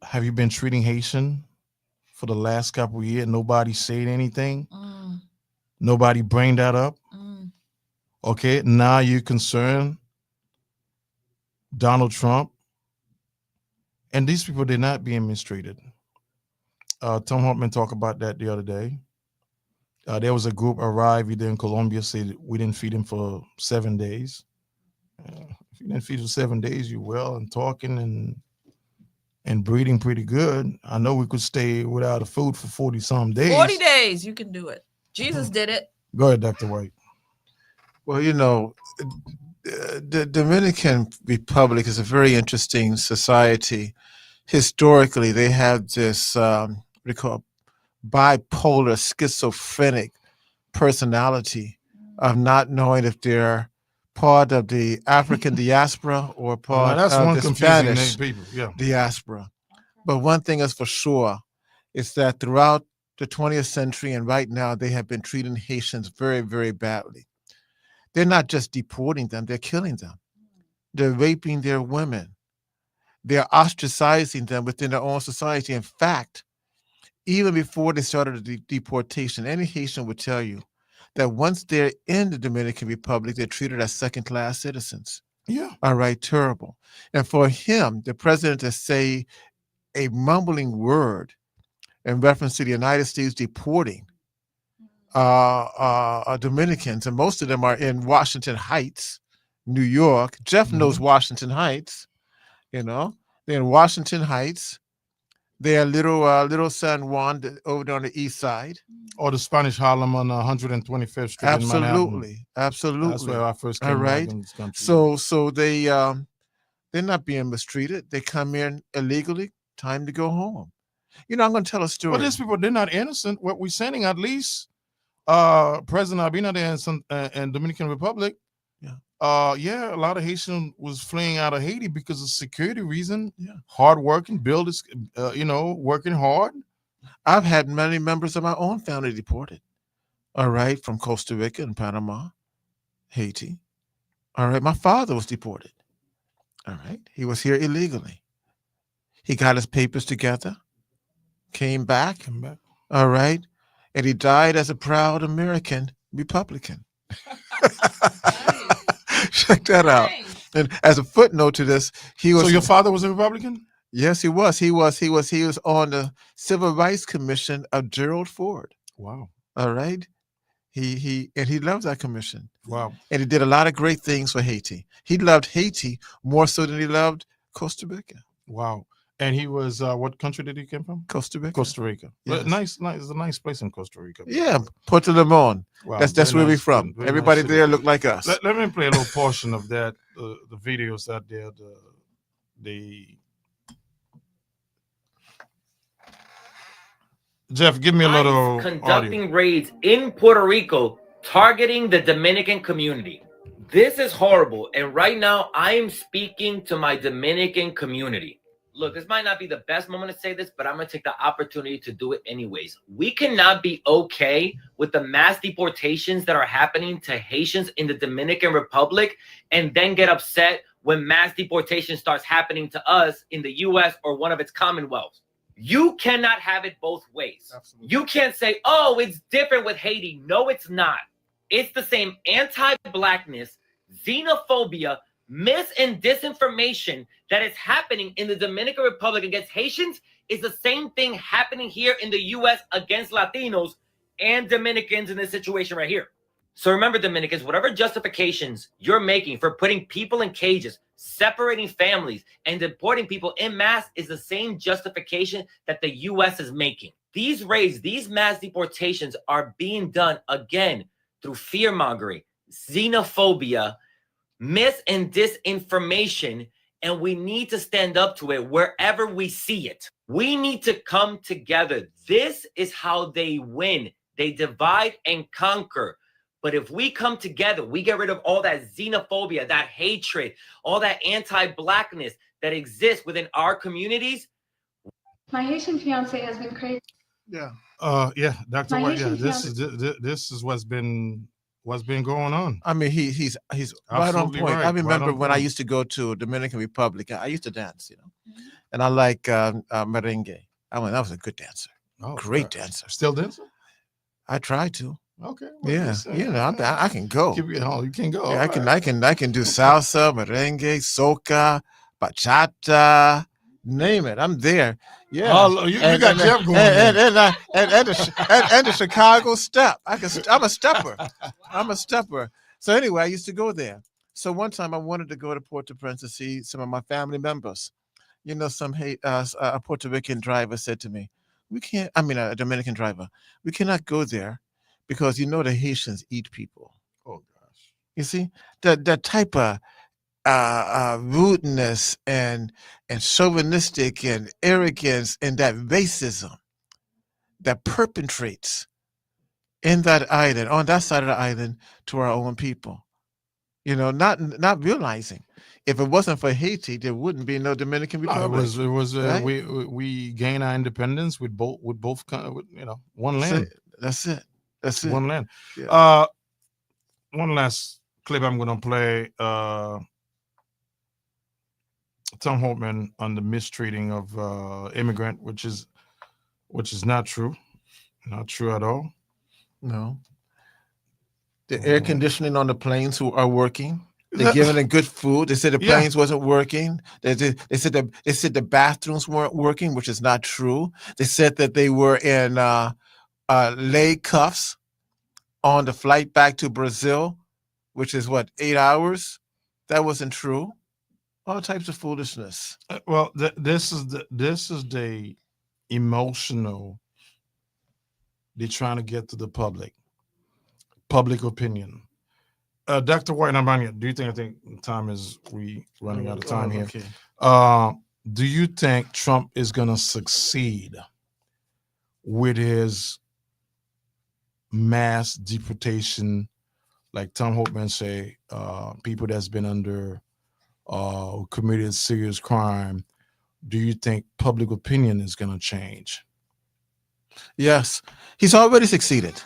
Have you been treating Haitian for the last couple of years? Nobody said anything. Nobody bring that up. Okay, now you're concerned. Donald Trump. And these people, they're not being mistreated. Tom Hartman talked about that the other day. There was a group arrived there in Colombia, said we didn't feed him for 7 days. If you didn't feed for 7 days, you're well and talking and breathing pretty good. I know we could stay without a food for 40-some days. 40 days, you can do it. Jesus did it. Go ahead, Dr. White. Well, you know, the Dominican Republic is a very interesting society. Historically, they have this what we call bipolar, schizophrenic personality of not knowing if they're part of the African diaspora or part of the Spanish diaspora. But one thing is for sure is that throughout the 20th century and right now, they have been treating Haitians very, very badly. They're not just deporting them, they're killing them. They're raping their women. They're ostracizing them within their own society. In fact, even before they started the deportation, any Haitian would tell you that once they're in the Dominican Republic, they're treated as second-class citizens. Yeah. All right, terrible. And for him, the president, to say a mumbling word in reference to the United States deporting Dominicans, and most of them are in Washington Heights, New York. Jeff knows Washington Heights. You know, they're in Washington Heights. They're little San Juan over there on the east side, or the Spanish Harlem on 125th Street. Absolutely, absolutely. That's where I first came. All right. In this country. So they're not being mistreated. They come in illegally. Time to go home. You know, I'm going to tell a story. Well, these people, they're not innocent. What we're sending, at least President Abinader and Dominican Republic. Yeah, a lot of Haitian was fleeing out of Haiti because of security reason. Yeah, hard working, working hard. I've had many members of my own family deported. All right, from Costa Rica and Panama, Haiti. All right, my father was deported. All right, he was here illegally. He got his papers together, came back. All right, and he died as a proud American Republican. Check that out. And as a footnote to this, he was. So your father was a Republican? Yes, he was. He was on the Civil Rights Commission of Gerald Ford. Wow. All right. He loved that commission. Wow. And he did a lot of great things for Haiti. He loved Haiti more so than he loved Costa Rica. Wow. And he was what country did he come from? Costa Rica. Costa Rica. Yes. Nice. It's a nice place in Costa Rica. Yeah, Puerto Limon. Wow, that's where we're from. Everybody there look like us. Let me play a little portion of that. The videos out there. Jeff, give me a little conducting audio. raids in Puerto Rico targeting the Dominican community. This is horrible. And right now I am speaking to my Dominican community. Look, this might not be the best moment to say this, but I'm going to take the opportunity to do it anyways. We cannot be okay with the mass deportations that are happening to Haitians in the Dominican Republic and then get upset when mass deportation starts happening to us in the U.S. or one of its commonwealths. You cannot have it both ways. Absolutely. You can't say, oh, it's different with Haiti. No, it's not. It's the same anti-blackness, xenophobia, mis and disinformation that is happening in the Dominican Republic against Haitians is the same thing happening here in the U.S. against Latinos and Dominicans in this situation right here. So remember, Dominicans, whatever justifications you're making for putting people in cages, separating families, and deporting people en masse is the same justification that the U.S. is making. These raids, these mass deportations are being done, again, through fear-mongering, xenophobia, mis and disinformation, and we need to stand up to it wherever we see it. We need to come together. This is how they win. They divide and conquer. But if we come together, we get rid of all that xenophobia, that hatred, all that anti-blackness that exists within our communities. My Haitian fiance has been crazy. Yeah, Dr. White. Yeah, this is what's been going on. I mean, he's right on point. I remember when I used to go to Dominican Republic, I used to dance, and I like merengue. I mean, that was a good dancer. Oh, great dancer. Still dancing? I try to. Okay. Yeah, I can go. You can go. Yeah, I can do salsa, merengue, soca, bachata, name it. I'm there. Yeah. You got Jeff going. And the Chicago step. I'm a stepper. I'm a stepper. So anyway, I used to go there. So one time I wanted to go to Port-au-Prince to see some of my family members. A Puerto Rican driver said to me, a Dominican driver, we cannot go there because the Haitians eat people. Oh gosh. You see, the type of rudeness and chauvinistic and arrogance and that racism that perpetrates in that island, on that side of the island, to our own people. Not realizing if it wasn't for Haiti, there wouldn't be no Dominican Republic. It was right? we gained our independence with both one land. That's it. One land. Yeah. One last clip I'm gonna play. Tom Holtman on the mistreating of immigrant, which is not true at all. No. The air conditioning on the planes who are working. They're giving them good food. They said the planes wasn't working. They said the bathrooms weren't working, which is not true. They said that they were in leg cuffs on the flight back to Brazil, which is 8 hours. That wasn't true. All types of foolishness. Well, this is the emotional. They're trying to get to the public opinion. Dr. White and Amania, do you think? I think time is running out of time here. Okay. Do you think Trump is going to succeed with his mass deportation, like Tom Holtman say, people that's been under committed serious crime? Do you think public opinion is going to change? Yes, he's already succeeded.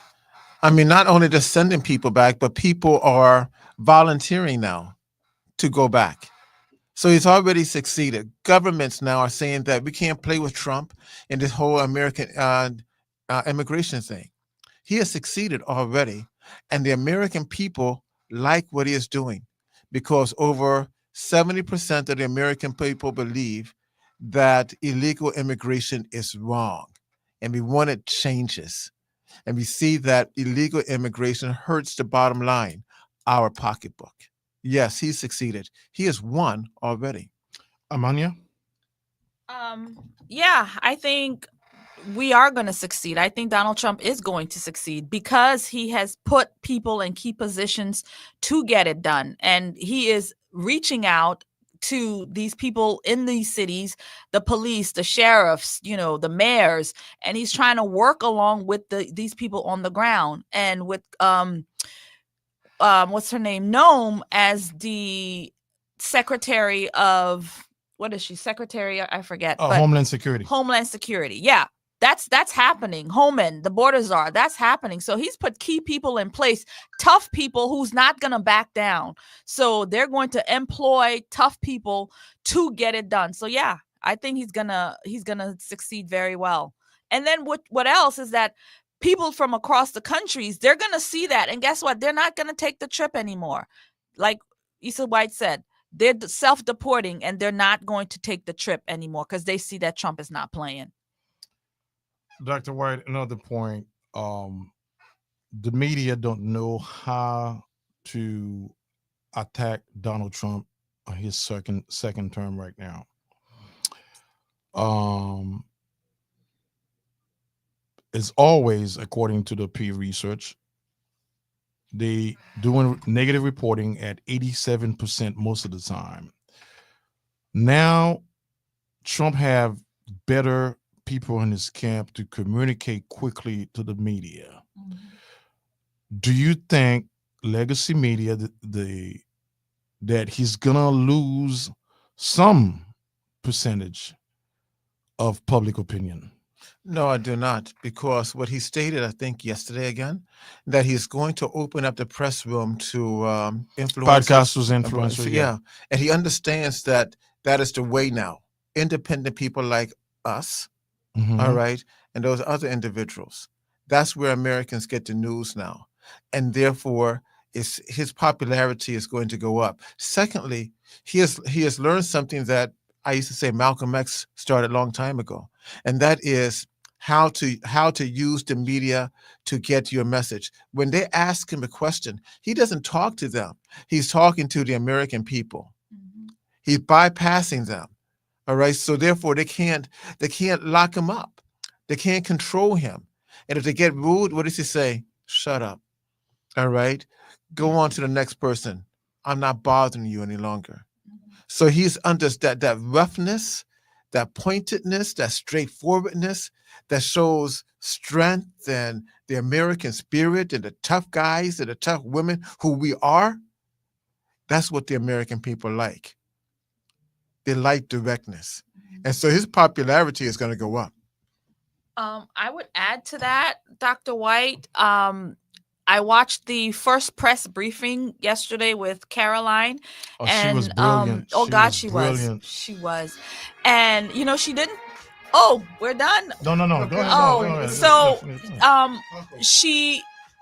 I mean, not only just sending people back, but people are volunteering now to go back. So he's already succeeded. Governments now are saying that we can't play with Trump and this whole American immigration thing. He has succeeded already, and the American people like what he is doing because over 70% of the American people believe that illegal immigration is wrong, and we want it changes. And we see that illegal immigration hurts the bottom line, our pocketbook. Yes, he's succeeded. He has won already. Amania? Yeah, I think we are going to succeed. I think Donald Trump is going to succeed because he has put people in key positions to get it done. And he is reaching out to these people in these cities, the police, the sheriffs, the mayors, and he's trying to work along with these people on the ground. And with what's her name, Noem, as the secretary of, what is she? Secretary, I forget. Homeland Security. Homeland Security. Yeah. That's happening. Homan, the border czar, that's happening. So he's put key people in place, tough people who's not going to back down. So they're going to employ tough people to get it done. So yeah, I think he's gonna succeed very well. And then what else is that people from across the countries, they're going to see that. And guess what? They're not going to take the trip anymore. Like Issa White said, they're self-deporting and they're not going to take the trip anymore because they see that Trump is not playing. Dr. White, another point. The media don't know how to attack Donald Trump on his second term right now. It's always, according to the Pew Research, they doing negative reporting at 87% most of the time. Now, Trump have better people in his camp to communicate quickly to the media. Mm-hmm. Do you think legacy media, that he's gonna lose some percentage of public opinion? No, I do not, because what he stated, I think yesterday again, that he's going to open up the press room to podcasters, influencers. Yeah, and he understands that is the way now. Independent people like us, all right, and those other individuals. That's where Americans get the news now, and therefore, his popularity is going to go up. Secondly, he has learned something that I used to say Malcolm X started a long time ago, and that is how to use the media to get your message. When they ask him a question, he doesn't talk to them. He's talking to the American people. Mm-hmm. He's bypassing them. All right. So therefore, they can't lock him up. They can't control him. And if they get rude, what does he say? Shut up. All right. Go on to the next person. I'm not bothering you any longer. Mm-hmm. So he's under that roughness, that pointedness, that straightforwardness that shows strength and the American spirit and the tough guys and the tough women who we are. That's what the American people like. They like directness. And so his popularity is going to go up. I would add to that, Dr. White. I watched the first press briefing yesterday with Caroline. Oh, and, she was brilliant. She was. She was. And, she didn't. Oh, we're done? No. Go ahead. Oh, go ahead. So she,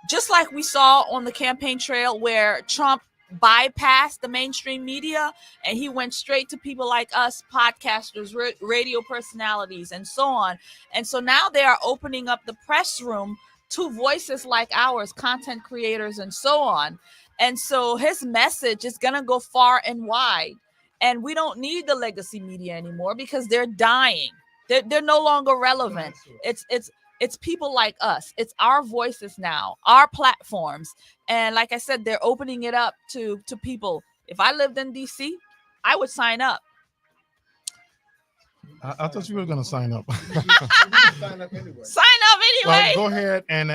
just like we saw on the campaign trail where Trump bypassed the mainstream media and he went straight to people like us, podcasters, radio personalities, and so on. And so now they are opening up the press room to voices like ours, content creators, and so on. And so his message is going to go far and wide. And we don't need the legacy media anymore because they're dying. They're no longer relevant. It's people like us. It's our voices now, our platforms. And like I said, they're opening it up to people. If I lived in DC, I would sign up. I thought you were going to sign up. Sign up anyway. Well, go ahead. And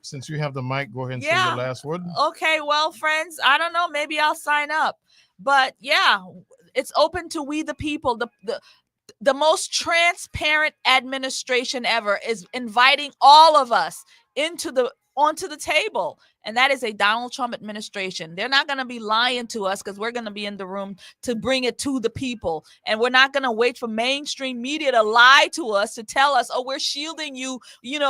since you have the mic, go ahead and say your last word. Okay. Well, friends, I don't know. Maybe I'll sign up. But yeah, it's open to we the people. The most transparent administration ever is inviting all of us onto the table. And that is a Donald Trump administration. They're not going to be lying to us because we're going to be in the room to bring it to the people. And we're not going to wait for mainstream media to lie to us, to tell us, oh, we're shielding you. We're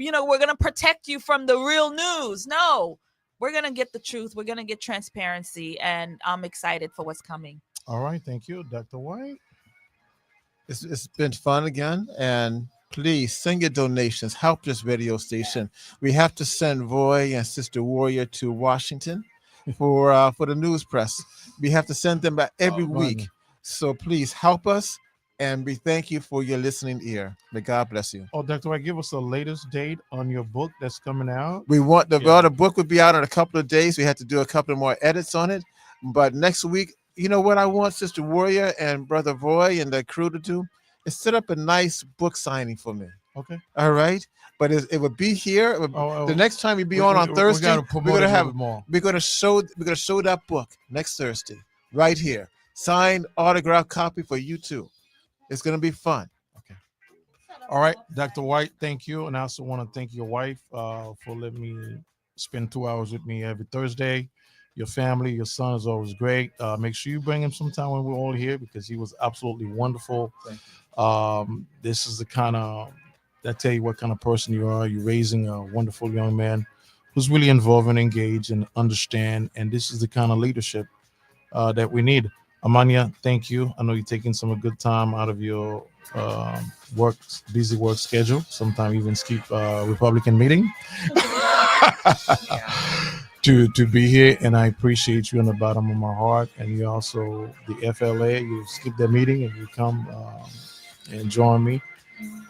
going to protect you from the real news. No, we're going to get the truth. We're going to get transparency. And I'm excited for what's coming. All right. Thank you, Dr. White. It's been fun again, and please send your donations. Help this radio station. We have to send Roy and Sister Warrior to Washington for the news press. We have to send them back every week. So please help us, and we thank you for your listening ear. May God bless you. Oh, Dr. White, give us the latest date on your book that's coming out. We want the book would be out in a couple of days. We had to do a couple of more edits on it, but next week. You know what I want Sister Warrior and Brother Roy and the crew to do? Is set up a nice book signing for me. Okay. All right. But it would be here. The next time we be on Thursday, we're gonna show that book next Thursday right here. Signed autograph copy for you too. It's gonna be fun. Okay. All right, Dr. White, thank you. And I also want to thank your wife for letting me spend 2 hours with me every Thursday. Your family, your son is always great. Make sure you bring him sometime when we're all here because he was absolutely wonderful. This is the kind of that tell you what kind of person you are. You're raising a wonderful young man who's really involved and engaged and understand. And this is the kind of leadership that we need. Amania, thank you. I know you're taking some good time out of your busy work schedule. Sometimes even skip Republican meeting to be here. And I appreciate you on the bottom of my heart. And you also, the FLA, you skip that meeting and you come and join me.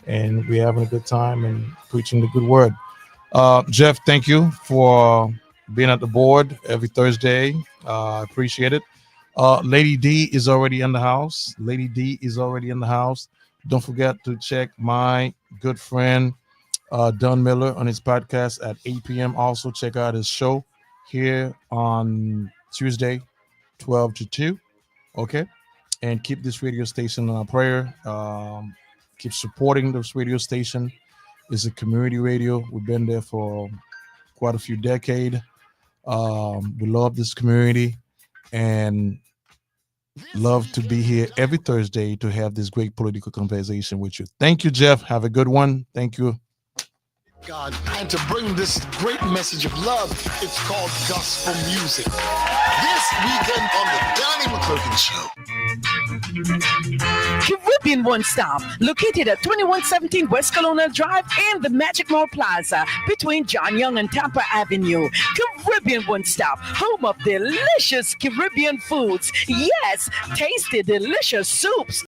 And we're having a good time and preaching the good word. Jeff, thank you for being at the board every Thursday. I appreciate it. Lady D is already in the house. Don't forget to check my good friend Don Miller on his podcast at 8 p.m. Also, check out his show here on Tuesday, 12 to 2. Okay? And keep this radio station in our prayer. Keep supporting this radio station. It's a community radio. We've been there for quite a few decades. We love this community and love to be here every Thursday to have this great political conversation with you. Thank you, Jeff. Have a good one. Thank you. God, and to bring this great message of love, it's called gospel music. This weekend on the Donnie McClurkin Show. Caribbean One Stop, located at 2117 West Colonial Drive and the Magic Mall Plaza between John Young and Tampa Avenue. Caribbean One Stop, home of delicious Caribbean foods. Yes, tasty, delicious soups.